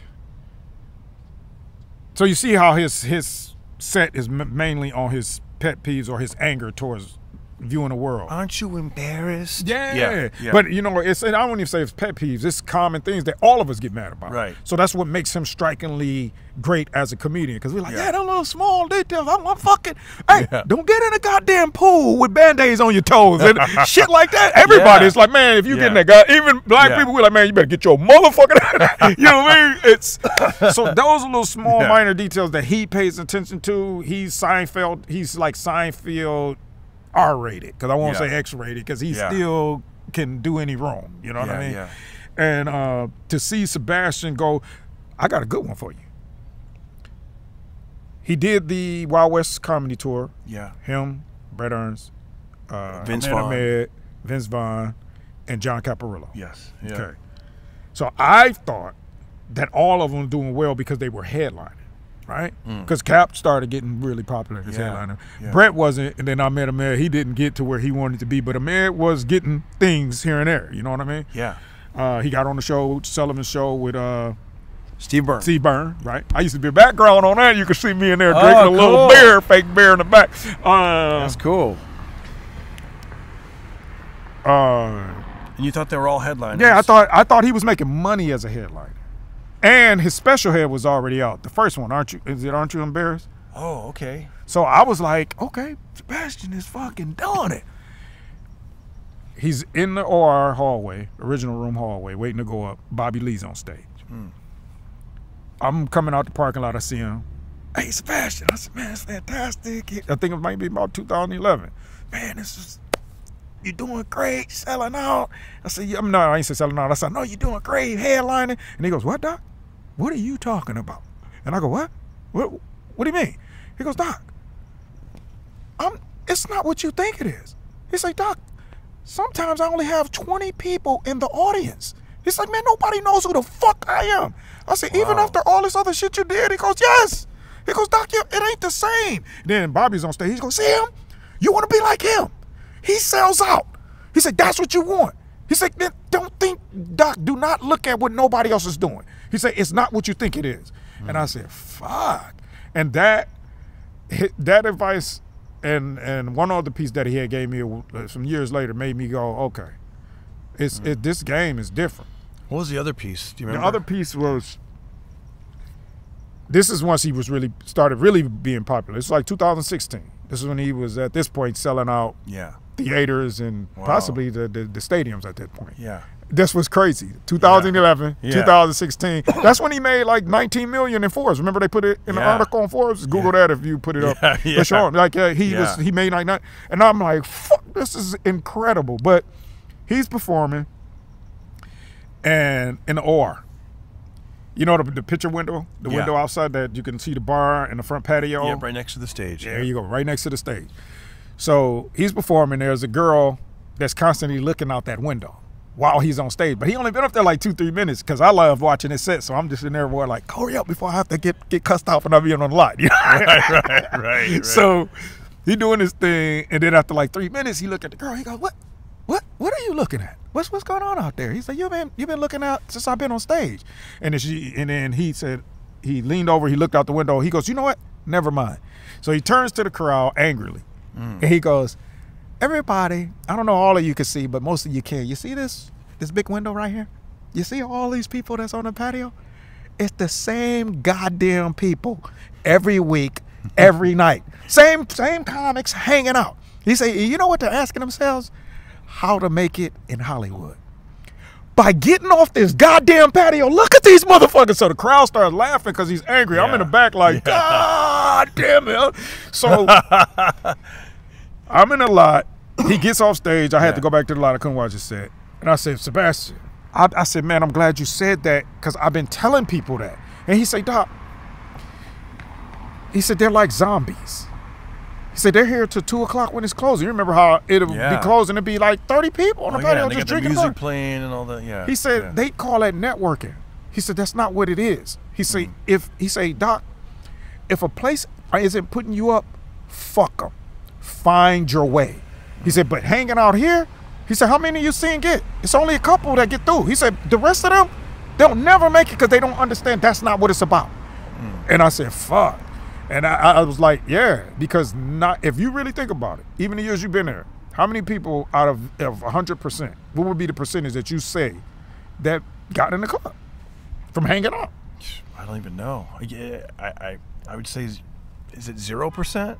so you see how his set is mainly on his pet peeves or his anger towards viewing the world. Aren't you embarrassed? Yeah. But you know, it's, and I wouldn't even say it's pet peeves. It's common things that all of us get mad about. Right. So that's what makes him strikingly great as a comedian, because we're like, yeah, them little small details. I'm fucking, hey, don't get in a goddamn pool with Band-Aids on your toes and shit like that. Everybody's like, man, if you get in that guy, even black people, we're like, man, you better get your motherfucking, you know what I mean? It's so those are little small minor details that he pays attention to. He's like Seinfeld R-rated, because I won't say X-rated, because he still can do any wrong. You know what I mean? And to see Sebastian go, I got a good one for you. He did the Wild West comedy tour. Yeah. Him, Brett Ernst, Vince Amanda Vaughn. Med, Vince Vaughn, and John Caparulo. Yes. Yeah. Okay. So I thought that all of them were doing well because they were headlining, right? Because Cap started getting really popular as headliner. Yeah. Brett wasn't, and then I met Ahmed. He didn't get to where he wanted to be, but Ahmed was getting things here and there. You know what I mean? Yeah. He got on the show, Sullivan's show with Steve Byrne. Steve Byrne, right? I used to be a background on that. You can see me in there drinking a little beer, fake beer in the back. That's cool. And you thought they were all headliners? Yeah, I thought he was making money as a headliner, and his special head was already out. The first one, aren't you embarrassed? Oh, okay. So I was like, okay, Sebastian is fucking doing it. He's in the OR hallway, original room hallway, waiting to go up. Bobby Lee's on stage. I'm coming out the parking lot. I see him. Hey, Sebastian. I said, man, it's fantastic. I think it might be about 2011. Man, you're doing great, selling out. I said, yeah, no, I ain't say selling out. I said, no, you're doing great, headlining. And he goes, what, Doc? What are you talking about? And I go, what? What do you mean? He goes, Doc, it's not what you think it is. He's like, Doc, sometimes I only have 20 people in the audience. He's like, man, nobody knows who the fuck I am. I said, even after all this other shit you did? He goes, yes. He goes, Doc, it ain't the same. Then Bobby's on stage. He goes, see him? You want to be like him? He sells out. He said, that's what you want. He said, don't think, Doc, do not look at what nobody else is doing. He said, it's not what you think it is. And I said, fuck. And that advice and one other piece that he had gave me some years later made me go, okay, this game is different. What was the other piece? Do you remember? The other piece was, this is once he was started really being popular. It's like 2016. This is when he was at this point selling out theaters and possibly the stadiums at that point. Yeah. This was crazy. 2011, 2016. That's when he made like 19 million in Forbes. Remember they put it in the article on Forbes? Google that if you put it up. For sure. Like he made like that. And I'm like, fuck, this is incredible. But he's performing and in the OR. You know the picture window? The window outside that you can see the bar and the front patio? Yeah, right next to the stage. There you go, right next to the stage. So he's performing. There's a girl that's constantly looking out that window while he's on stage. But he only been up there like 2-3 minutes because I love watching his set. So I'm just in there like, hurry up before I have to get cussed out for not being on the lot. You know? Right. So he doing his thing. And then after like 3 minutes, he look at the girl. He goes, what are you looking at? What's going on out there? He said, you've been looking out since I've been on stage. And then he said, he leaned over, he looked out the window. He goes, you know what? Never mind. So he turns to the crowd angrily. And he goes, everybody, I don't know all of you can see, but most of you can. You see this big window right here? You see all these people that's on the patio? It's the same goddamn people every week, every night. Same comics hanging out. He said, you know what they're asking themselves? How to make it in Hollywood. By getting off this goddamn patio, look at these motherfuckers. So the crowd starts laughing because he's angry. I'm in the back like, God damn it. So I'm in the lot. He gets off stage. I had to go back to the lot. I couldn't watch his set. And I said, Sebastian, I said, man, I'm glad you said that because I've been telling people that. And he said, Doc, he said, they're like zombies. He said, they're here till 2 o'clock when it's closing. You remember how it'll be closing? It'd be like 30 people on the patio just drinking music playing and all that. He said, they call that networking. He said, that's not what it is. He said, Doc, if a place isn't putting you up, fuck them. Find your way. He said, but hanging out here, he said, how many you seen get? It's only a couple that get through. He said, the rest of them, They'll never make it because they don't understand that's not what it's about. And I said, fuck. And I was like, yeah, because not if you really think about it, even the years you've been there, how many people out of 100%, what would be the percentage that you say that got in the club from hanging out? I don't even know. Yeah, I would say, is it 0%?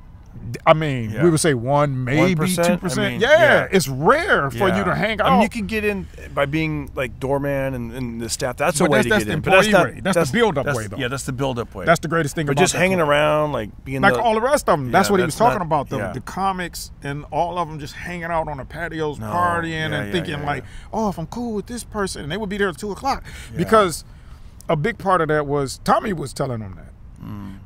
I mean, Yeah. we would say 1, maybe 1%? 2%. I mean, yeah, yeah. it's rare for you to hang out. I mean, you could get in by being like doorman and the staff. That's a But way that's to get the in. But that's employee not. way. That's the build-up way, though. Yeah, that's the build-up way. That's the greatest thing But about just that hanging club. around, like being Like the, all the rest of them. That's Yeah, what he was that's talking not- about. The, yeah. the comics and all of them just hanging out on the patios, No, partying yeah, and yeah, thinking yeah, like, yeah. oh, if I'm cool with this person, and they would be there at 2 o'clock. Because a big part of that was Tommy was telling them that.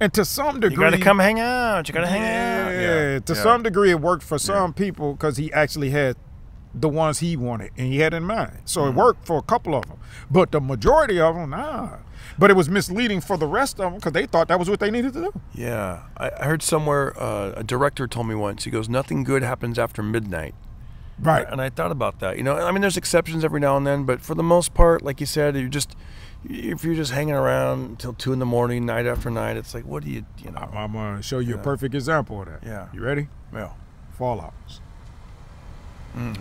And to some degree, you got to come hang out. You got to hang out. yeah, to some degree, it worked for some people because he actually had the ones he wanted and he had in mind. So it worked for a couple of them, but the majority of them, nah. But it was misleading for the rest of them because they thought that was what they needed to do. Yeah, I heard somewhere a director told me once. He goes, "Nothing good happens after midnight." Right. And I thought about that. You know, I mean, there's exceptions every now and then, but for the most part, like you said, if you're just hanging around until 2 in the morning, night after night, it's like, what do you know? I'm going to show you a perfect example of that. Yeah. You ready? Yeah. Fallouts.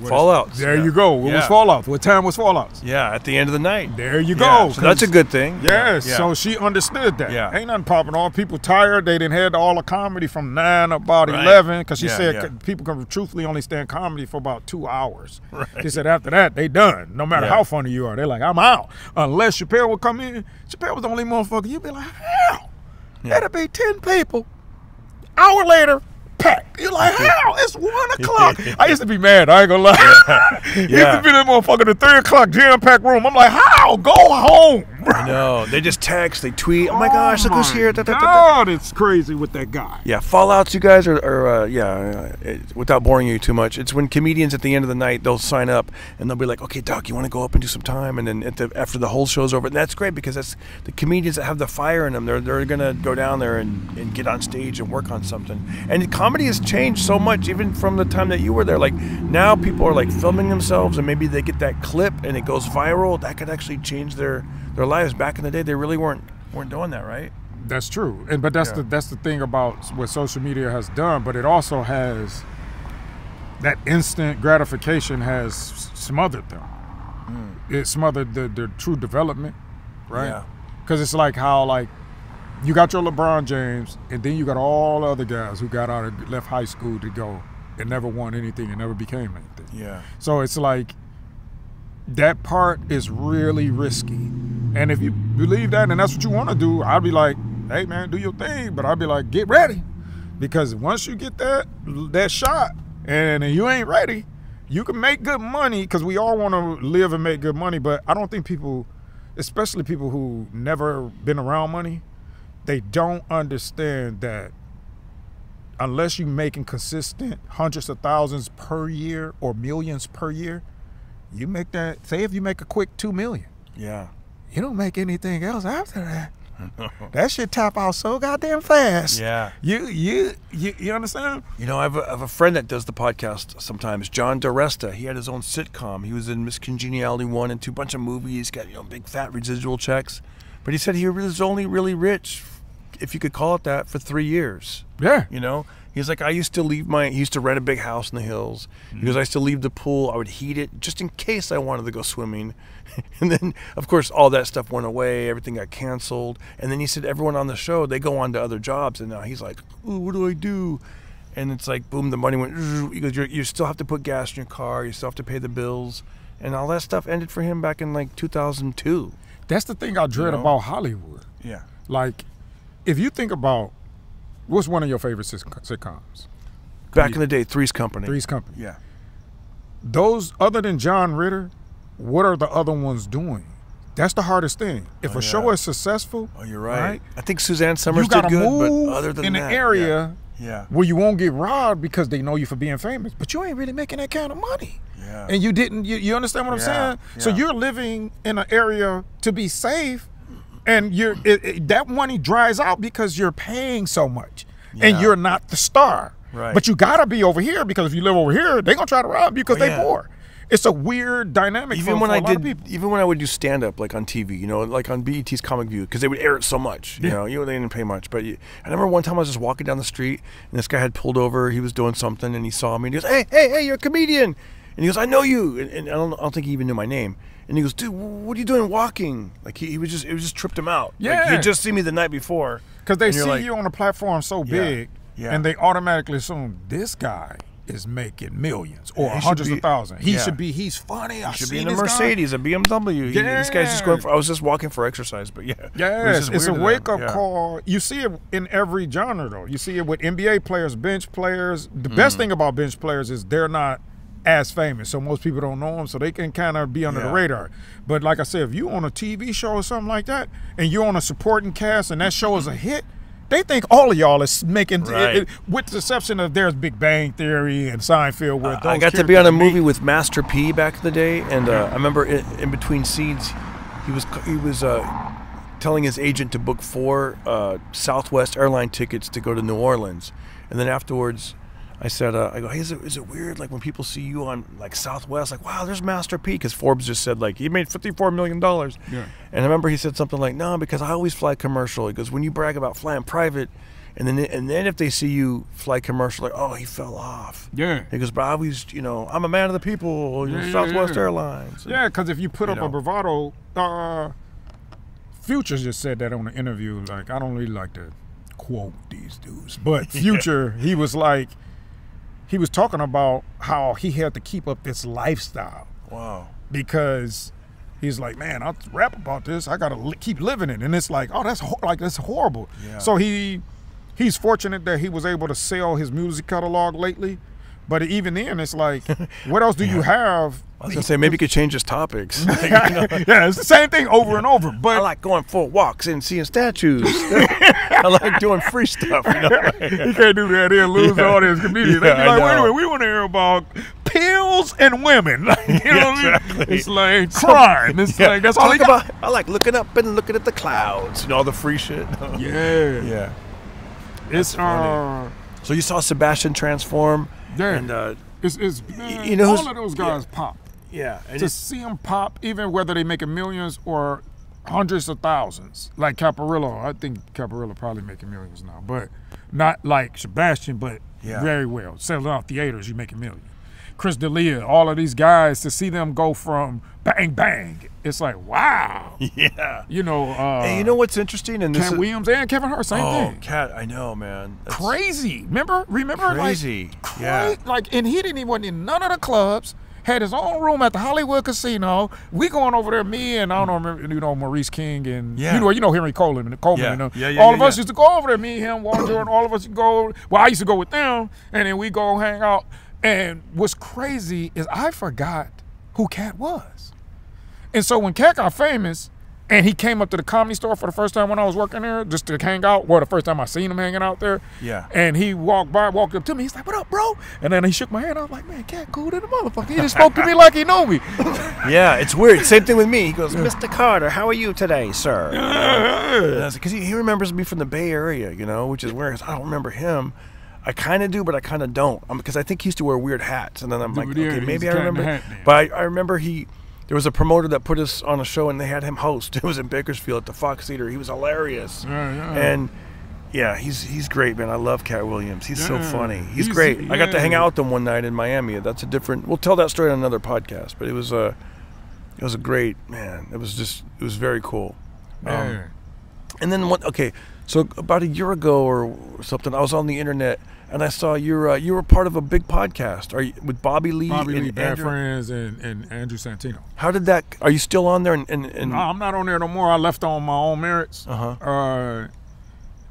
Fallouts. There yeah. you go. What was Yeah. Fallouts? What time was Fallouts? Yeah, at the end of the night. There you Yeah, go. so that's a good thing. Yes. Yeah. So she understood that. Yeah. Ain't nothing popping off. People tired. They didn't had all the comedy from 9 to about Right. 11 because she Yeah, said yeah. people can truthfully only stand comedy for about 2 hours. Right. She said after that, they done. No matter Yeah. how funny you are. They're like, I'm out. Unless Chappelle would come in. Chappelle was the only motherfucker. You'd be like, how? That'd be 10 people. Hour later, packed. You're like, how? It's 1 o'clock. I used to be mad. I ain't gonna lie. Used to be that motherfucker at 3 o'clock jam-packed room. I'm like, how? Go home. I know. They just text, they tweet. Oh my gosh, look who's here. Da, da, da, da. God, it's crazy with that guy. Yeah, fallouts, you guys without boring you too much, it's when comedians at the end of the night, they'll sign up and they'll be like, okay, Doc, you want to go up and do some time? And then after the whole show's over, and that's great because that's the comedians that have the fire in them. They're going to go down there and get on stage and work on something. And comedy has changed so much, even from the time that you were there. Like, now people are like filming themselves and maybe they get that clip and it goes viral. That could actually change their lives. Back in the day, they really weren't doing that, right? That's true, but that's the thing about what social media has done. But it also has that instant gratification has smothered them. It smothered the true development, right? Yeah. Because it's like how you got your LeBron James, and then you got all the other guys who got out of left high school to go and never won anything and never became anything. Yeah. So it's like that part is really risky. And if you believe that and that's what you want to do, I'd be like, hey man, do your thing. But I'd be like, get ready. Because once you get that shot and you ain't ready, you can make good money because we all want to live and make good money. But I don't think people, especially people who never been around money, they don't understand that unless you're making consistent hundreds of thousands per year or millions per year, you make that, say if you make a quick 2 million, Yeah. you don't make anything else after that. That shit tap out so goddamn fast. Yeah. You understand? You know, I have a friend that does the podcast sometimes, John DeResta. He had his own sitcom. He was in Miss Congeniality 1 and 2, bunch of movies, got, big fat residual checks. But he said he was only really rich, if you could call it that, for 3 years. Yeah. He's like, he used to rent a big house in the hills. He goes, I used to leave the pool, I would heat it just in case I wanted to go swimming. And then, of course, all that stuff went away, everything got canceled. And then he said everyone on the show, they go on to other jobs. And now he's like, ooh, what do I do? And it's like, boom, the money went, he goes, you still have to put gas in your car, you still have to pay the bills. And all that stuff ended for him back in like 2002. That's the thing I dread about Hollywood. Yeah. Like, if you think about, what's one of your favorite sitcoms? Back in the day, Three's Company. Three's Company. Yeah. Those, other than John Ritter, what are the other ones doing? That's the hardest thing. If a show is successful, Oh, you're right. I think Suzanne Summers you gotta did good, move but other than in that, an area yeah. where you won't get robbed because they know you for being famous, but you ain't really making that kind of money. Yeah. And you didn't, you understand what I'm saying? So yeah. you're living in an area to be safe, and that money dries out because you're paying so much, and Yeah. you're not the star. Right. But you gotta be over here because if you live over here, they're gonna try to rob you because they yeah. poor. it's a weird dynamic for a lot of people. Even when I would do stand up, like on TV, you know, like on BET's Comic View, because they would air it so much, you know, they didn't pay much. But I remember one time I was just walking down the street, and this guy had pulled over. He was doing something, and he saw me, and he goes, "Hey, you're a comedian." And he goes, "I know you," and I don't think he even knew my name. And he goes, "Dude, what are you doing walking?" Like it just tripped him out. Yeah, like, he'd just seen me the night before, because they see you on a platform so big, Yeah. and they automatically assume this guy is making millions or hundreds of thousands. He's funny. He should be in a Mercedes, a BMW. This guy's just going for. I was just walking for exercise, but yes, it's a wake up call. You see it in every genre, though. You see it with NBA players, bench players. The best thing about bench players is they're not as famous, so most people don't know them, so they can kind of be under the radar. But like I said, if you on a TV show or something like that, and you're on a supporting cast, and that show is a hit, they think all of y'all is making it, with the exception of there's Big Bang Theory and Seinfeld. Where I got to be on a movie with Master P back in the day, and I remember in between scenes, he was telling his agent to book 4 Southwest airline tickets to go to New Orleans, and then afterwards, I said, I go, "Hey, is it weird like when people see you on like Southwest, like, wow, there's Master P," because Forbes just said like he made $54 million. Yeah. And I remember he said something like, "No, because I always fly commercial." He goes, "When you brag about flying private, and then if they see you fly commercial, like, oh, he fell off." Yeah. He goes, "But I always, you know, I'm a man of the people. Southwest Airlines." Yeah, because if you put up a bravado, Future just said that on an interview. Like, I don't really like to quote these dudes, but Future, he was like. He was talking about how he had to keep up this lifestyle. Wow. Because he's like, man, I'll rap about this. I got to keep living it. And it's like, oh, that's horrible. Yeah. So he's fortunate that he was able to sell his music catalog lately. But even then, it's like, what else do you have? I was going to say, maybe you could change his topics. Yeah, it's the same thing over and over. But I like going for walks and seeing statues. I like doing free stuff. You know? He can't do that. He'll lose all his comedians. They'll be like, wait a minute, we want to hear about pills and women. Like, you know what I mean? It's like crime. It's like, that's all I like looking up and looking at the clouds and all the free shit. Yeah. It's funny. So you saw Sebastian transform. Yeah, and it's man, you know, all of those guys pop. Yeah, and to see them pop, even whether they making millions or hundreds of thousands, like Caparillo. I think Caparillo probably making millions now, but not like Sebastian, but very well. Selling out theaters, you making millions. Chris D'Elia, all of these guys, to see them go from bang bang, it's like, wow. Yeah. You know. And you know what's interesting? And Cat Williams and Kevin Hart, same thing. Oh, Cat, I know, man. That's crazy. Remember? Crazy. Like, and he didn't even in none of the clubs. Had his own room at the Hollywood Casino. We going over there, me and I don't remember, you know, Maurice King and you know Henry Coleman. All of us used to go over there. Me, him, Warren Jordan. All of us would go. Well, I used to go with them, and then we go hang out. And what's crazy is I forgot who Cat was. And so when Cat got famous and he came up to the Comedy Store for the first time when I was working there just to hang out, the first time I seen him hanging out there. Yeah. And he walked up to me. He's like, "What up, bro?" And then he shook my hand. I was like, "Man, Cat cool to the motherfucker." He just spoke to me like he knew me. Yeah, it's weird. Same thing with me. He goes, "Mr. Carter, how are you today, sir?" Because he remembers me from the Bay Area, you know, which is weird. I don't remember him. I kind of do, but I kind of don't. Because I think he used to wear weird hats. And then I'm like, okay, maybe I remember. But I remember there was a promoter that put us on a show and they had him host. It was in Bakersfield at the Fox Theater. He was hilarious. And he's great, man. I love Cat Williams. He's so funny. He's great. I got to hang out with him one night in Miami. That's a different, we'll tell that story on another podcast. But it was a great, man. It was very cool. And then so about a year ago or something, I was on the internet and I saw you were part of a big podcast. Are you with Bobby Lee? Bad Friends, and Andrew Santino. How did that? Are you still on there? And no, I'm not on there no more. I left on my own merits.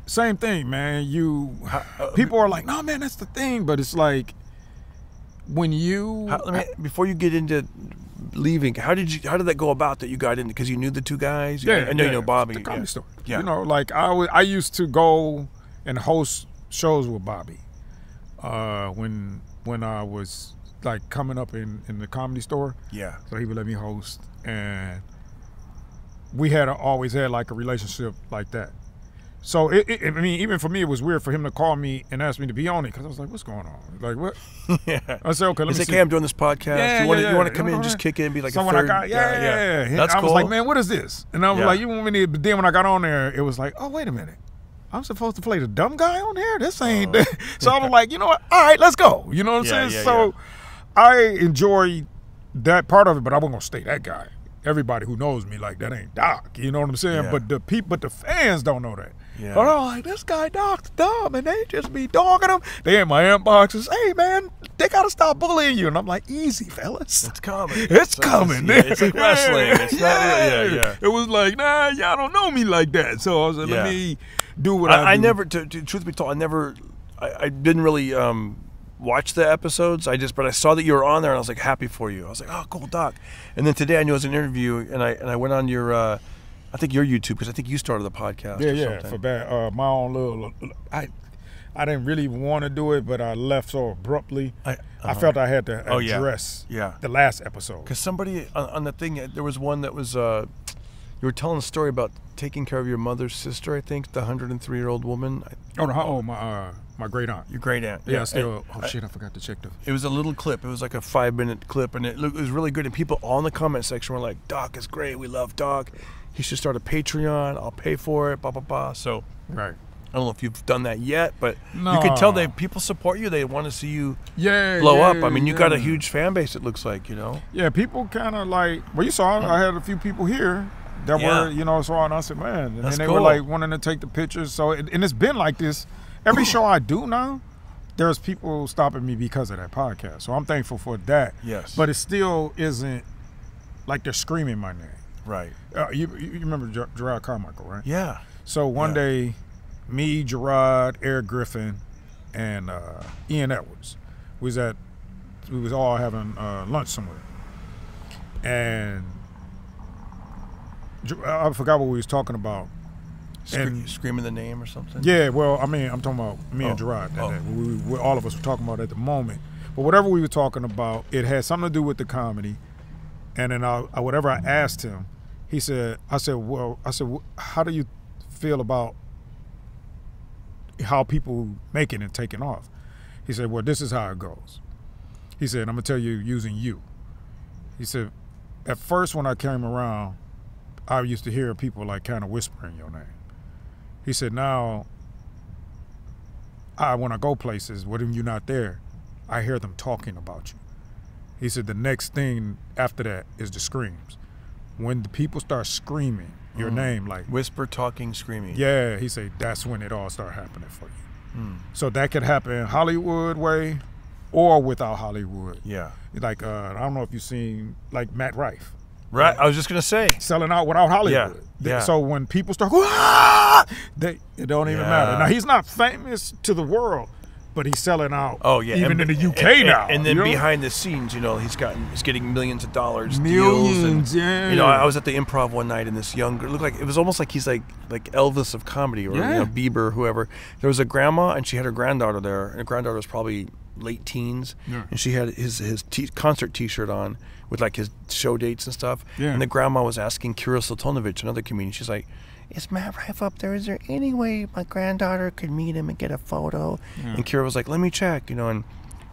Same thing, man. People are like, "No, man, that's the thing," but it's like when you. Before you get into leaving, how did that go about that you got into? Because you knew the two guys. I know you know Bobby. The Comedy Store. Yeah. You know, like I used to go and host shows with Bobby when I was like coming up in the Comedy Store. Yeah. So he would let me host, and we always had like a relationship like that. So I mean, even for me, it was weird for him to call me and ask me to be on it because I was like, "What's going on? Like what?" Yeah. I said, "Okay, let He's me like, see." hey, I'm doing this podcast. Yeah, you want yeah, to yeah. come in and just kick in and be like so a when third I got, guy? That's I was cool. like, "Man, what is this?" And I was Yeah. like, "You want me to?" But then when I got on there, it was like, "Oh, wait a minute, I'm supposed to play the dumb guy on here. This ain't." So I was like, "You know what? All right, let's go." You know what I'm saying? Yeah, So I enjoy that part of it, but I wasn't gonna stay that guy. Everybody who knows me like that ain't Doc. You know what I'm saying? Yeah. But the fans don't know that. Yeah. But I'm like, this guy Doc's dumb, and they just be dogging him. They in my inboxes, hey man, they gotta stop bullying you, and I'm like, easy fellas, It's coming. it's coming. Yeah, it's like wrestling. It's not really, yeah. It was like, nah, y'all don't know me like that. So I was like, Yeah. let me do what I I do. never, to truth be told, I didn't really watch the episodes. But I saw that you were on there, and I was like happy for you. I was like, oh, cool, Doc. And then today I knew it was an interview, and I went on your, I think your YouTube, because I think you started the podcast. Yeah, or yeah, something. for bad. My own little, I didn't really want to do it, but I left so abruptly. I felt I had to Oh, yeah. address Yeah. the last episode. Because somebody on the thing, there was one that was, you were telling a story about taking care of your mother's sister, I think, the 103-year-old woman. My great aunt. Your great aunt. Yeah, still. I forgot to check the. It was a little clip. It was like a 5-minute clip, and it was really good. And people all in the comment section were like, Doc is great. We love Doc. He should start a Patreon. I'll pay for it, blah, blah, blah. So Right. I don't know if you've done that yet, but you can tell people support you. They want to see you blow up. I mean, you got a huge fan base, it looks like, you know? Yeah, people kind of like, well, you saw, I had a few people here that Yeah. were, you know, so and I said, man, and That's then they cool. were like wanting to take the pictures. So, and it's been like this. Every show I do now, there's people stopping me because of that podcast. So I'm thankful for that. Yes. But it still isn't like they're screaming my name. Right. You remember Gerard Carmichael, right? Yeah. So one Yeah. day, me, Gerard, Eric Griffin, and Ian Edwards, we was all having lunch somewhere, and I forgot what we was talking about. And Screaming the name or something? yeah, well, I mean, I'm talking about me and Gerard. That day. We all of us were talking about it at the moment. But whatever we were talking about, it had something to do with the comedy. And then whatever I asked him, he said, I said, how do you feel about how people make it and taking off? He said, well, this is how it goes. He said, I'm going to tell you using you. He said, at first when I came around, I used to hear people like kind of whispering your name. He said, now, when I go places, when you're not there, I hear them talking about you. He said, the next thing after that is the screams. When the people start screaming your name, like, Whisper, talking, screaming. yeah, he said, that's when it all started happening for you. So that could happen Hollywood way or without Hollywood. Yeah. Like, I don't know if you've seen, like, Matt Rife. Right. I was just going to say. Selling out without Hollywood. Yeah. So when people start going, ah! It don't even Yeah. matter. Now, he's not famous to the world, but he's selling out. Oh yeah, even and, in the UK now. And then you know? behind the scenes, you know, he's getting millions of dollars, Millions, deals, and, yeah. You know, I was at the Improv one night, and this young girl looked like it was almost like he's like Elvis of comedy, or Yeah. Bieber, whoever. There was a grandma, and she had her granddaughter there, and her granddaughter was probably late teens, and she had his concert T-shirt on with like his show dates and stuff. Yeah. And the grandma was asking Kira Siltonovich, another comedian. She's like, is Matt Rife up there? Is there any way my granddaughter could meet him and get a photo? And Kira was like, let me check, you know, and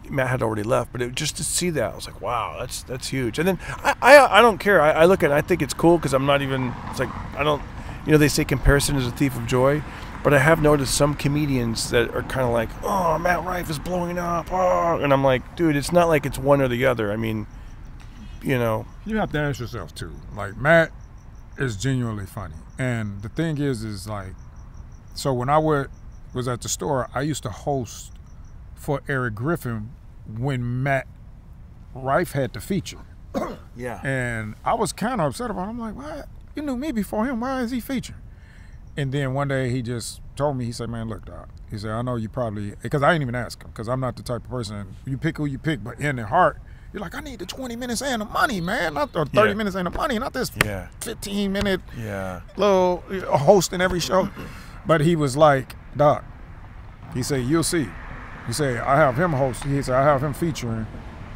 Matt had already left, but just to see that, I was like, wow, that's huge. And then I don't care. I look at it, I think it's cool because I'm not even, it's like, I don't, you know, they say comparison is a thief of joy, but I have noticed some comedians that are kind of like, oh, Matt Rife is blowing up, oh, and I'm like, dude, it's not like it's one or the other. I mean, you know. You have to ask yourself too. Like, Matt is genuinely funny, and the thing is like, so when I was at the store, I used to host for Eric Griffin when Matt Rife had the feature. Yeah. And I was kind of upset about it. I'm like, why? You knew me before him. Why is he featuring? And then one day he just told me, he said, man, look, Doc. He said, I know you probably, because I didn't even ask him, because I'm not the type of person, you pick who you pick, but in the heart, you're like, I need the 20 minutes and the money, man. Not the 30 minutes and the money, not this 15-minute little hosting every show. But he was like, Doc, he said, you'll see. He said, I have him host. He said, I have him featuring.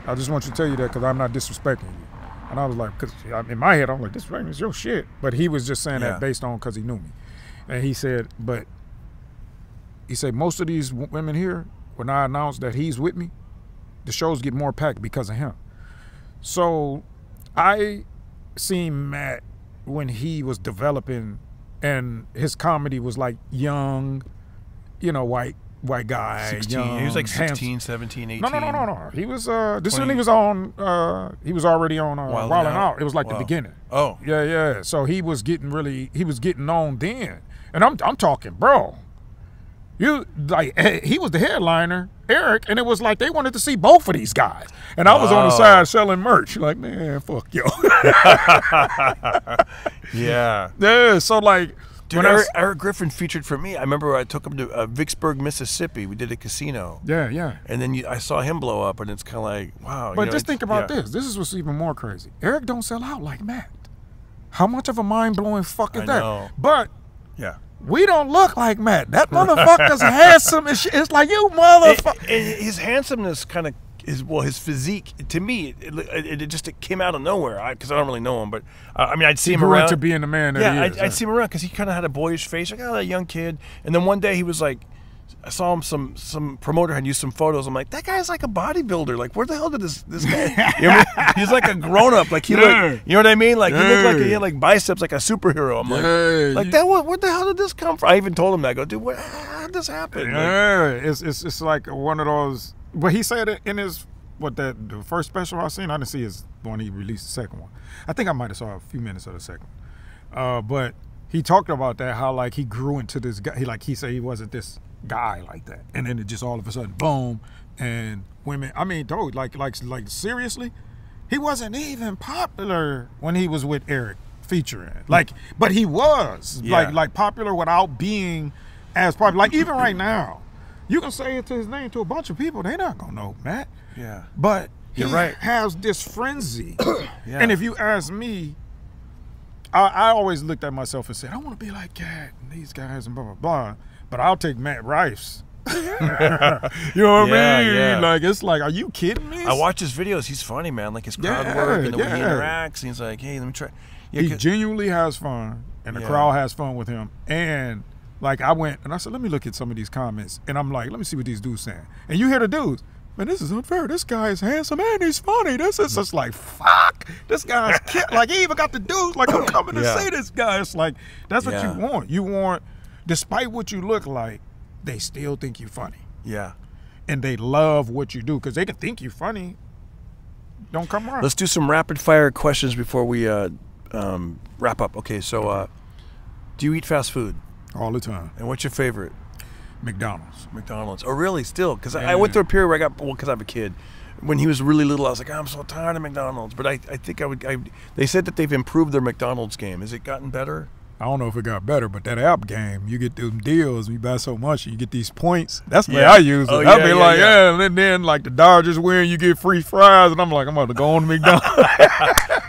I just want you to tell you that because I'm not disrespecting you. And I was like, because in my head, I'm like, this is your shit. But he was just saying that based on because he knew me. And he said, but he said, most of these women here, when I announce that he's with me, the shows get more packed because of him. So I seen Matt when he was developing, and his comedy was like young, you know, white guy. 16. Young, He was like 16, handsome. 17, 18. No. He was this is when he was on he was already on Wild 'N Wild 'N Out. Out. It was like the Wow. beginning. Oh. Yeah. So he was getting on then. And I'm talking, bro. You like he was the headliner, Eric, and it was like they wanted to see both of these guys. And I was on the side selling merch. Like, man, fuck yo. Yeah. Yeah, so like Dude, when Eric Griffin featured for me. I remember I took him to Vicksburg, Mississippi. We did a casino. Yeah. And then I saw him blow up, and it's kind of like, wow. But you know, just think about yeah. this. This is what's even more crazy. Eric don't sell out like Matt. How much of a mind-blowing fuck is I that? know. But Yeah. we don't look like Matt. That motherfucker's handsome as shit. It's like, you motherfucker. And his handsomeness kind of his physique, to me, it came out of nowhere, because I don't really know him, but I mean, I'd see him Grew around. into being the man that Yeah, he is. I'd see him around because he kind of had a boyish face, like, oh, that young kid. And then one day he was like, I saw him, some promoter had used some photos. I'm like, that guy's like a bodybuilder. Like, where the hell did this guy? You know what I mean? He's like a grown up. Like he looked, you know what I mean? Like he looked like he had like biceps, like a superhero. I'm like that. Where the hell did this come from? I even told him that. I go, dude, how did this happen? Yeah, it's like one of those. But he said it in his the first special I seen. I didn't see his one he released the second one. I think I might have saw a few minutes of the second one. But he talked about that, how like he grew into this guy. He said he wasn't this guy like that, and then it just all of a sudden boom, and women. I mean, dude, like seriously, he wasn't even popular when he was with Eric featuring. Like, but he was like popular without being as popular. Like even right now, you can say it to his name to a bunch of people, they not gonna know Matt. Yeah. But he You're right. has this frenzy. Yeah. And if you ask me, I always looked at myself and said, I want to be like Cat and these guys and blah, blah, blah. But I'll take Matt Rife. You know what I mean? Yeah. Like, it's like, are you kidding me? I watch his videos. He's funny, man. Like his crowd work and the way he interacts. And he's like, hey, let me try. Yeah, He genuinely has fun, and the crowd has fun with him. And like I went and I said, let me look at some of these comments. And I'm like, let me see what these dudes saying. And you hear the dudes, man, this is unfair. This guy is handsome and he's funny. This is just like, fuck. This guy's like, he even got the dudes like, I'm coming to see this guy. It's like, that's what you want. You want, despite what you look like, they still think you funny. Yeah. And they love what you do because they can think you funny. Don't come around. Let's do some rapid fire questions before we wrap up. Okay, so do you eat fast food? All the time. And what's your favorite? McDonald's. McDonald's. Oh, really? Still? Because I went through a period where because I have a kid. When he was really little, I was like, I'm so tired of McDonald's. But I think they said that they've improved their McDonald's game. Has it gotten better? I don't know if it got better, but that app game, you get them deals. You buy so much, and you get these points. That's the way I use it. Oh, I'll be like, and then like the Dodgers win, you get free fries, and I'm like, I'm about to go on to McDonald's.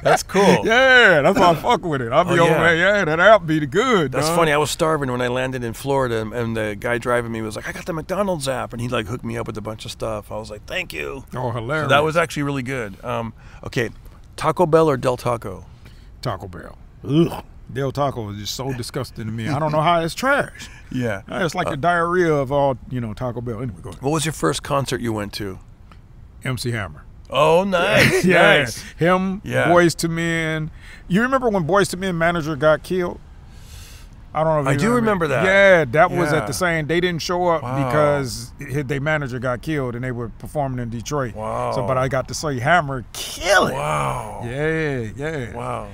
That's cool. Yeah, that's why I fuck with it. I'll be over there. That app be the good. That's dog. funny. I was starving when I landed in Florida, and the guy driving me was like, I got the McDonald's app, and he like hooked me up with a bunch of stuff. I was like, thank you. Oh, hilarious. So that was actually really good. Okay, Taco Bell or Del Taco? Taco Bell. Ugh. Del Taco is just so disgusting to me. I don't know how it's trash. Yeah. It's like the diarrhea of all, Taco Bell. Anyway, go ahead. What was your first concert you went to? MC Hammer. Oh, nice. Yeah. Nice. Him, Boyz II Men. You remember when Boyz II Men manager got killed? I don't know if you remember that. Yeah, that was at the same. They didn't show up Wow. because their manager got killed and they were performing in Detroit. Wow. So, but I got to see Hammer kill it. Wow. Yeah. Wow.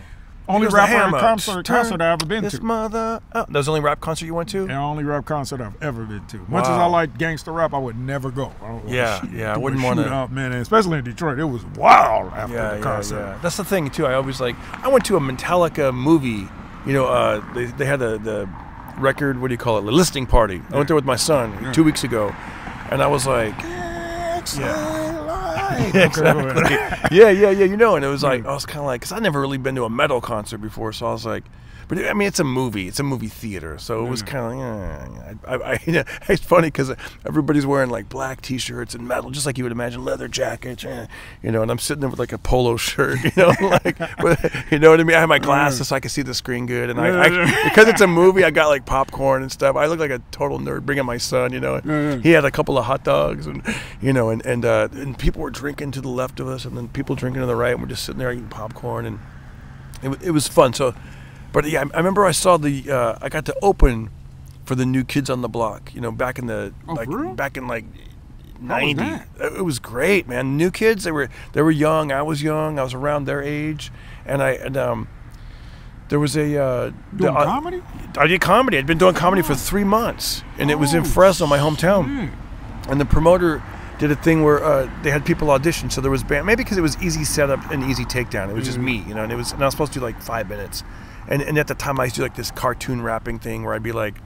Only Here's the rapper hammer. concert I've ever been This to. mother. Oh, that was the only rap concert you went to? The only rap concert I've ever been to. Much as I like gangster rap, I would never go. I wouldn't want to. Man, especially in Detroit, it was wild after the concert. Yeah. That's the thing too. I always like. I went to a Metallica movie. They had the record. What do you call it? The listing party. I went there with my son 2 weeks ago, and I was like, right. Exactly. Yeah. You know, and it was like I was kind of like, because I'd never really been to a metal concert before, so I was like, but I mean, it's a movie theater, so it was kind of like, it's funny because everybody's wearing like black T-shirts and metal, just like you would imagine, leather jackets, you know, and I'm sitting there with like a polo shirt, you know, like, you know what I mean? I have my glasses so I can see the screen good, and I because it's a movie, I got like popcorn and stuff. I look like a total nerd, bringing my son, you know. He had a couple of hot dogs, and you know, and people were drinking to the left of us, and then people drinking to the right, and we're just sitting there eating popcorn, and it was fun. So. But yeah, I remember I saw I got to open for the New Kids on the Block, you know, back in the back in like 90. It was great, man. New Kids, they were young. I was young. I was around their age, and there was a doing comedy. I did comedy. I'd been doing comedy for 3 months, and it was in Fresno, my hometown. And the promoter did a thing where they had people audition, so there was band, maybe because it was easy setup and easy takedown. It was just me, you know, and I was supposed to do like 5 minutes. And at the time I used to do like this cartoon rapping thing where I'd be like,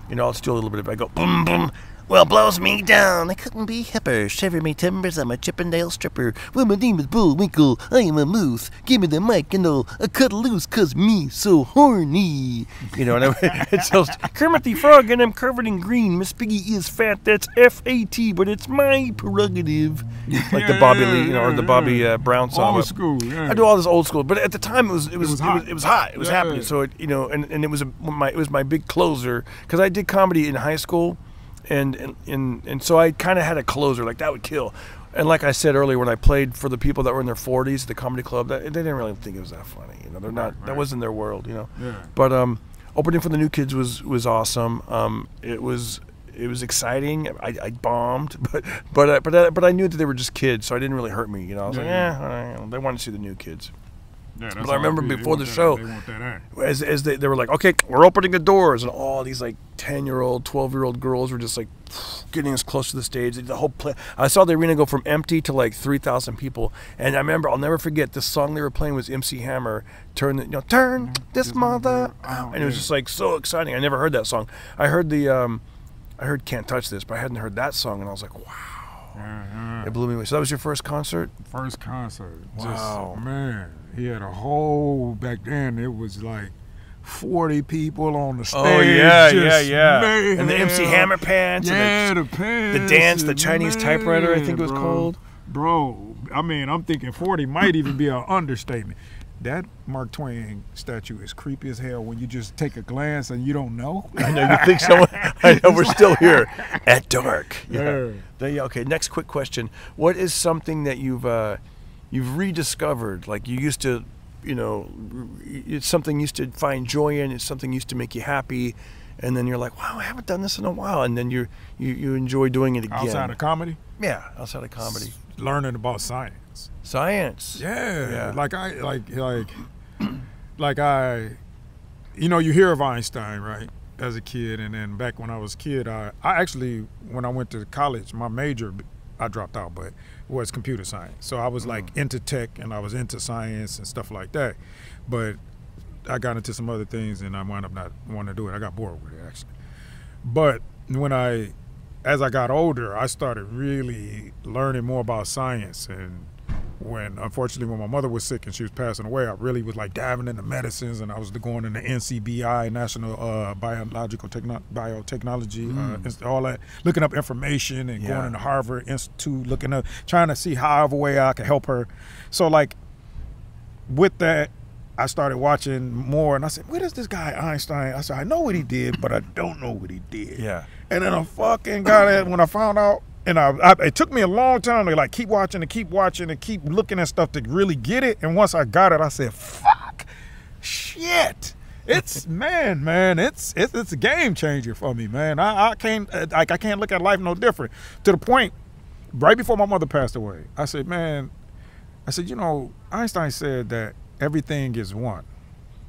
you know, I'll just do a little bit of it. I go, boom, boom. Well, blows me down. I couldn't be hipper. Shiver me timbers. I'm a Chippendale stripper. Well, my name is Bullwinkle. I am a moose. Give me the mic and I'll cut loose 'cause me so horny. You know, and it tells Kermit the Frog and I'm covered in green. Miss Piggy is fat. That's F-A-T, but it's my prerogative. Like the Bobby Lee, you know, or the Bobby Brown song. Old school. Yeah. I do all this old school, but at the time it was hot. It was hot. It was Yeah. happening. So it, you know, and it was my big closer because I did comedy in high school. And so I kind of had a closer, like that would kill. And like I said earlier, when I played for the people that were in their 40s at the comedy club, they didn't really think it was that funny. You know, they're not. That wasn't their world. You know. Yeah. But opening for the New Kids was awesome. It was exciting. I bombed, but I knew that they were just kids, so it didn't really hurt me. You know, I was like, they wanted to see the New Kids. Yeah, But I remember before the show, they want that act. as they were like, okay, we're opening the doors, and all these like 10-year-old, 12-year-old girls were just like getting as close to the stage. The whole play, I saw the arena go from empty to like 3,000 people, and I remember, I'll never forget, the song they were playing was MC Hammer, turn this mother out, and it was just like so exciting. I never heard that song. I heard Can't Touch This, but I hadn't heard that song, and I was like, wow, it blew me away. So that was your first concert? First concert. Wow. Just, man, he had a whole, back then it was like 40 people on the stage. Oh, yeah. Man, And the MC Hammer pants. Yeah, and the pants. the dance, the and Chinese typewriter, I think it was bro. called. Bro, I mean, I'm thinking 40 might even be an understatement. That Mark Twain statue is creepy as hell when you just take a glance and you don't know. I know, you think someone, I know, we're still here at dark. Yeah. Okay, next quick question. What is something that you've rediscovered? Like you used to, you know, it's something you used to find joy in, it's something used to make you happy, and then you're like, wow, I haven't done this in a while, and then you enjoy doing it again. Outside of comedy? Yeah, outside of comedy. Learning about science. Science. Yeah. Like you know, you hear of Einstein, right? As a kid, and then back when I was a kid, I actually, when I went to college, my major, I dropped out, but was computer science. So I was like into tech, and I was into science and stuff like that. But I got into some other things, and I wound up not wanting to do it. I got bored with it, actually. But as I got older, I started really learning more about science. And unfortunately, when my mother was sick and she was passing away, I really was like diving into medicines, and I was going into NCBI, National Biotechnology, all that, looking up information and going into Harvard Institute, trying to see how way I could help her. So like with that, I started watching more, and I said, what is this guy Einstein? I said, I know what he did, but I don't know what he did. Yeah. And then I fucking got it when I found out, and it took me a long time to like keep watching and keep looking at stuff to really get it. And once I got it, I said, fuck, shit. It's man, it's a game changer for me, man. I can't look at life no different. To the point, right before my mother passed away, I said, you know, Einstein said that everything is one,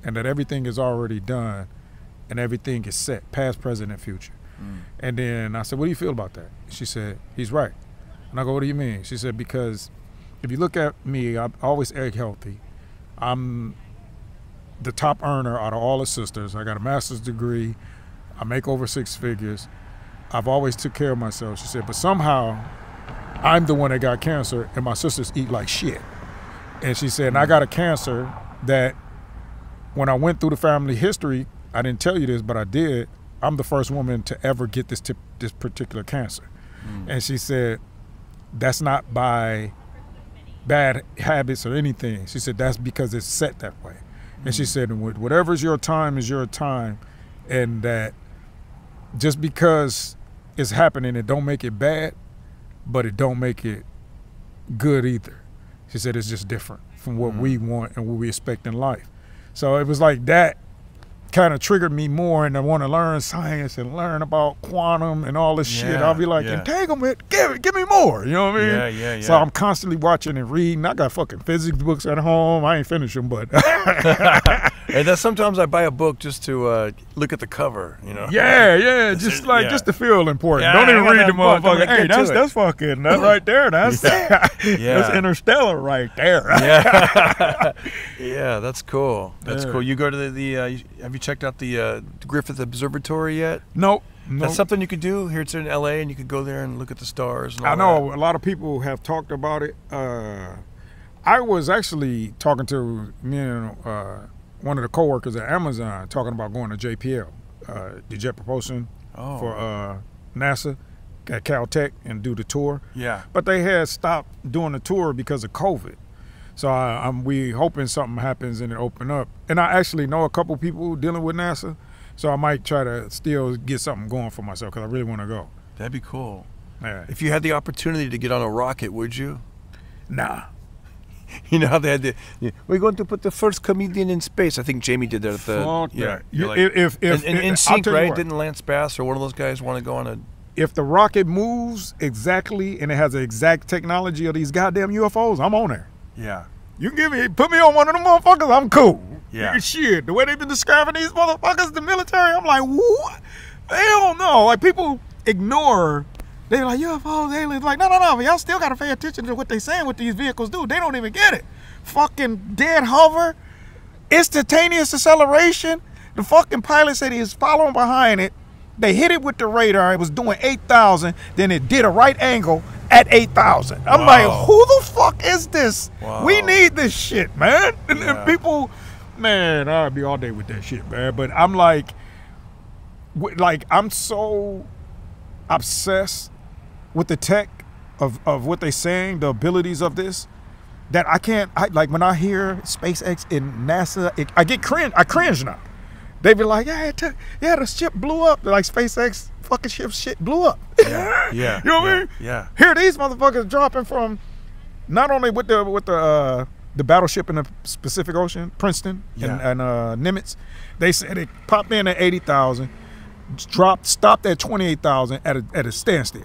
and that everything is already done, and everything is set, past, present, and future. And then I said, what do you feel about that? She said, he's right. And I go, what do you mean? She said, because if you look at me, I'm always egg healthy. I'm the top earner out of all the sisters. I got a master's degree. I make over 6 figures. I've always took care of myself. She said, but somehow I'm the one that got cancer, and my sisters eat like shit. And she said, and I got a cancer that when I went through the family history, I didn't tell you this, but I did. I'm the first woman to ever get this particular cancer. And she said, that's not by bad habits or anything. She said, that's because it's set that way. And she said, whatever's your time is your time, and that just because it's happening, it don't make it bad, but it don't make it good either. She said it's just different from what we want and what we expect in life. So it was like that kind of triggered me more, and I want to learn science and learn about quantum and all this shit. I'll be like, entanglement, give me more. You know what I mean? Yeah. So I'm constantly watching and reading. I got fucking physics books at home. I ain't finished them, but And then sometimes I buy a book just to look at the cover, you know. just to feel important. Yeah, Don't even I got read the that book. I'm motherfucker. gonna Hey, get to that's fucking that right there. That's that's Interstellar right there. Yeah, that's cool. That's cool. You go to the have you checked out the Griffith Observatory yet? Nope. That's something you could do. Here it's in LA, and you could go there and look at the stars. And all I know a lot of people have talked about it. I was actually talking to me and one of the coworkers at Amazon talking about going to JPL, the Jet Propulsion for NASA at Caltech, and do the tour. Yeah. But they had stopped doing the tour because of COVID. So we hoping something happens and it open up. And I actually know a couple people dealing with NASA, so I might try to still get something going for myself because I really want to go. That'd be cool. Yeah. If you had the opportunity to get on a rocket, would you? Nah. You know how they had we're going to put the first comedian in space. I think Jamie did that at the Fuck yeah. that. Like, If in I'll sync, tell you right? what. Didn't Lance Bass or one of those guys want to go on a? If the rocket moves exactly and it has the exact technology of these goddamn UFOs, I'm on there. Yeah. You can put me on one of them motherfuckers, I'm cool. Yeah. Shit, the way they've been describing these motherfuckers, the military, I'm like, what? They don't know. Like, people ignore. They're like, UFOs, aliens. Like, no, but y'all still got to pay attention to what they saying, what these vehicles do. They don't even get it. Fucking dead hover, instantaneous acceleration. The fucking pilot said he was following behind it. They hit it with the radar. It was doing 8,000. Then it did a right angle at 8,000. I'm like, who the fuck is this? Wow. We need this shit, man. And people, man, I'd be all day with that shit, man. But I'm like I'm so obsessed with the tech of what they're saying, the abilities of this, that like when I hear SpaceX and NASA, I get cringe. I cringe now. They be like, the ship blew up. Like SpaceX fucking shit blew up. Yeah. You know what I mean? Yeah. Here these motherfuckers dropping from not only with the battleship in the Pacific Ocean, Princeton and Nimitz. They said it popped in at 80,000, stopped at 28,000 at a standstill.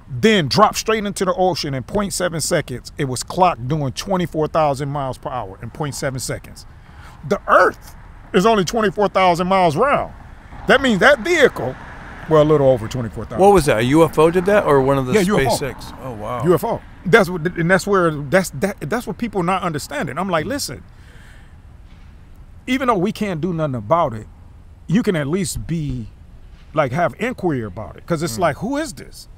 Then dropped straight into the ocean in 0.7 seconds. It was clocked doing 24,000 miles per hour in 0.7 seconds. The Earth is only 24,000 miles round. That means that vehicle, well, a little over 24,000. What was that? A UFO did that, or one of the UFO. SpaceX? Oh wow. UFO. That's what people not understanding. I'm like, listen, even though we can't do nothing about it, you can at least be like have inquiry about it, because it's like, who is this?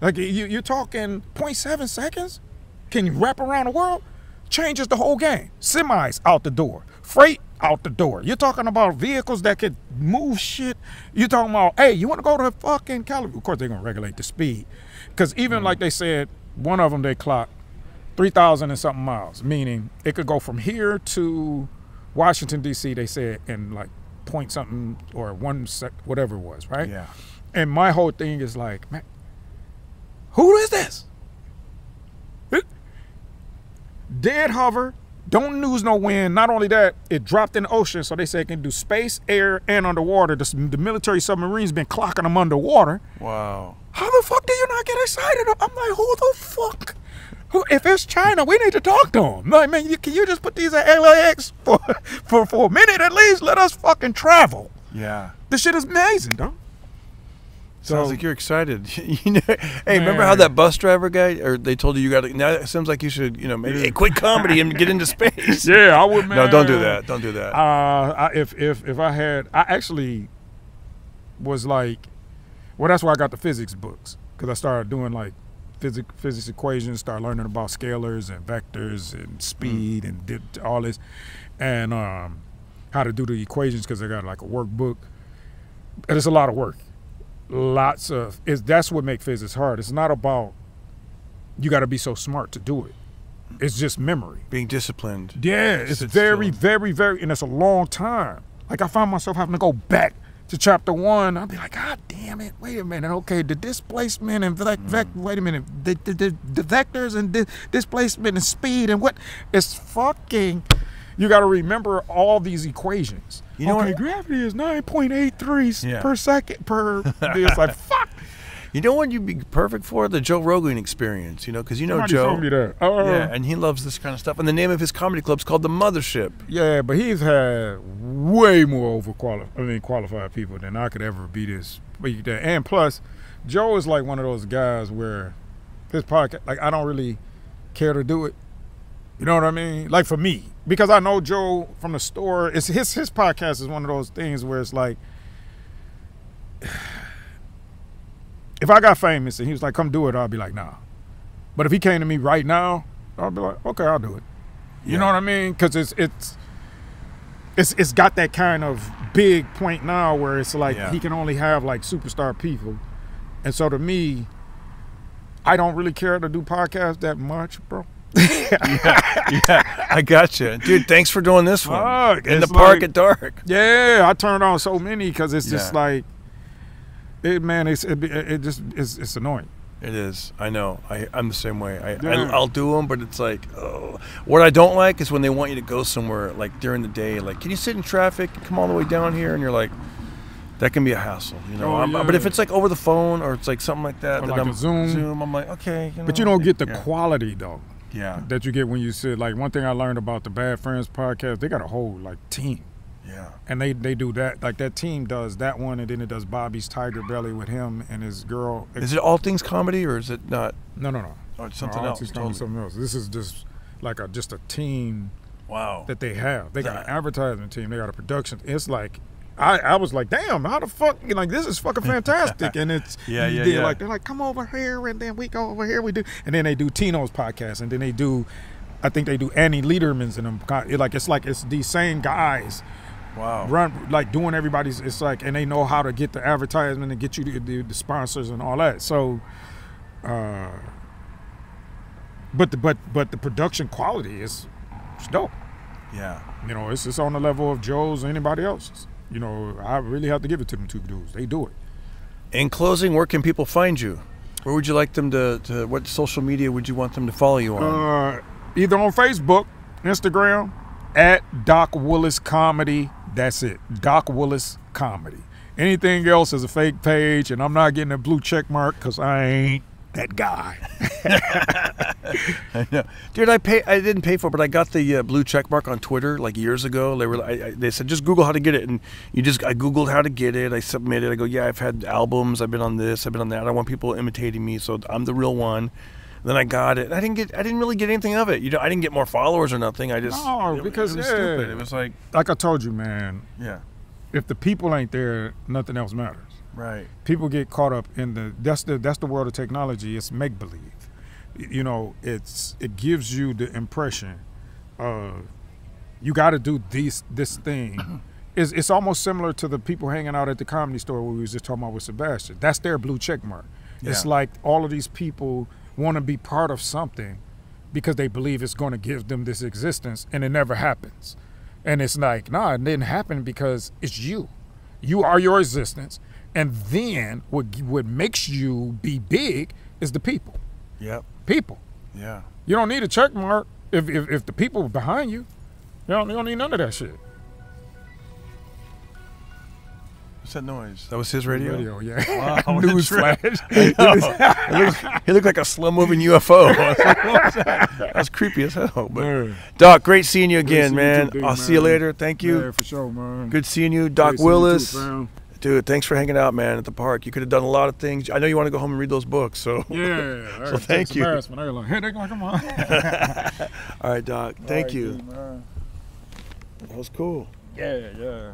Like you're talking 0.7 seconds? Can you wrap around the world? Changes the whole game. Semis out the door. Freight out the door. You're talking about vehicles that could move shit. You're talking about, hey, you want to go to fucking California? Of course, they're going to regulate the speed. Because even like they said, one of them they clocked 3,000 and something miles, meaning it could go from here to Washington, D.C., they said, in like point something or 1 sec, whatever it was, right? Yeah. And my whole thing is like, man, who is this? Dead hover, don't lose no wind. Not only that, it dropped in the ocean, so they say it can do space, air, and underwater. The military submarines been clocking them underwater. Wow. How the fuck do you not get excited? I'm like, who the fuck? If it's China, we need to talk to them. Like, man, can you just put these at LAX for a minute at least? Let us fucking travel. Yeah. This shit is amazing, dog. Sounds like you're excited. Hey, remember how that bus driver guy, or they told you got to, now it seems like you should, maybe quit comedy and get into space. Yeah, I would, man. No, don't do that. Don't do that. If I had, I actually was like, well, that's why I got the physics books, because I started doing like physics equations, start learning about scalars and vectors and speed and all this, and how to do the equations because they got like a workbook. And it's a lot of work. That's what makes physics hard. It's not about you got to be so smart to do it. It's just memory. Being disciplined. Yeah, it's very, and it's a long time. Like I found myself having to go back to chapter 1. I'd be like, God damn it, wait a minute. Okay, the displacement and wait a minute. The vectors and displacement and speed and what? It's fucking, you got to remember all these equations. You know what? Gravity is 9.83 per second per, it's like, fuck. You know what you'd be perfect for? The Joe Rogan Experience, because Somebody Joe. told me that. Yeah, and he loves this kind of stuff. And the name of his comedy club's called The Mothership. Yeah, but he's had way more qualified people than I could ever be this. And plus, Joe is like one of those guys where his podcast, like I don't really care to do it. You know what I mean? Like for me, because I know Joe from the store. It's his podcast is one of those things where it's like, if I got famous and he was like, come do it, I'll be like, nah. But if he came to me right now, I'll be like, okay, I'll do it. You know what I mean? Because it's got that kind of big point now where it's like he can only have like superstar people. And so to me, I don't really care to do podcasts that much, bro. yeah, I got you, dude. Thanks for doing this one in the park at dark. Yeah, I turned on so many because it's just like, it's annoying. It is. I know. I'm the same way. I'll do them, but it's like, oh. What I don't like is when they want you to go somewhere like during the day. Like, can you sit in traffic and come all the way down here? And you're like, that can be a hassle, But if it's like over the phone or it's like something like that, or that like a Zoom, I'm like, okay. But you don't get the quality though. Yeah. That you get when you sit. Like one thing I learned about the Bad Friends podcast, they got a whole like team. Yeah. And they do that. Like that team does that one, and then it does Bobby's Tiger Belly with him and his girl. Is it all things comedy or is it not? No. Oh, it's something else. Something else. This is just like just a team. Wow. That they have. They got an advertising team. They got a production. It's like I was like, damn, how the fuck? Like this is fucking fantastic. And it's they're like, come over here, and then we go over here. We do, and then they do Tino's podcast, and then they do, I think they do Annie Lederman's and them. It's these same guys. Wow. Run like doing everybody's. It's like, and they know how to get the advertisement and get you the sponsors and all that. So, but the production quality is dope. Yeah. It's on the level of Joe's or anybody else's. I really have to give it to them two dudes. They do it. In closing, where can people find you? Where would you like them to what social media would you want them to follow you on? Either on Facebook, Instagram, at Doc Willis Comedy. That's it. Doc Willis Comedy. Anything else is a fake page, and I'm not getting a blue check mark because I ain't that guy. I know. Dude, I didn't pay for it, but I got the blue check mark on Twitter like years ago. They said just Google how to get it, and I Googled how to get it. I submitted. I go, yeah, I've had albums. I've been on this. I've been on that. I don't want people imitating me, so I'm the real one. Then I got it. I didn't really get anything of it. I didn't get more followers or nothing. Because it was stupid. It was like I told you, man. Yeah. If the people ain't there, nothing else matters. Right. People get caught up in that's the world of technology. It's make believe. It gives you the impression of you got to do this thing. It's almost similar to the people hanging out at the Comedy Store where we was just talking about with Sebastian. That's their blue check mark. Yeah. It's like all of these people want to be part of something because they believe it's going to give them this existence, and it never happens. And it's like, nah, it didn't happen because it's you. You are your existence. And then what makes you be big is the people. Yep. People. Yeah. You don't need a check mark if the people are behind you. You don't need none of that shit. What's that noise? That was his radio? Yeah. Wow, Newsflash. He looked like a slow-moving UFO. That was creepy as hell. But Doc, great seeing you again, man. I'll see you later. Thank you. Yeah, for sure, man. Good seeing you, Doc Willis. Dude, thanks for hanging out, man, at the park. You could have done a lot of things. I know you want to go home and read those books, so yeah. So thank you. Hey, come on. All right, Doc. Thank you. Dude, that was cool. Yeah.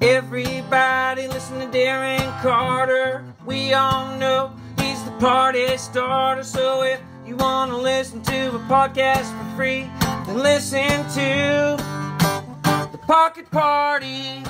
Everybody listen to Darren Carter. We all know he's the party starter. So if you want to listen to a podcast for free, then listen to the Pocket Party.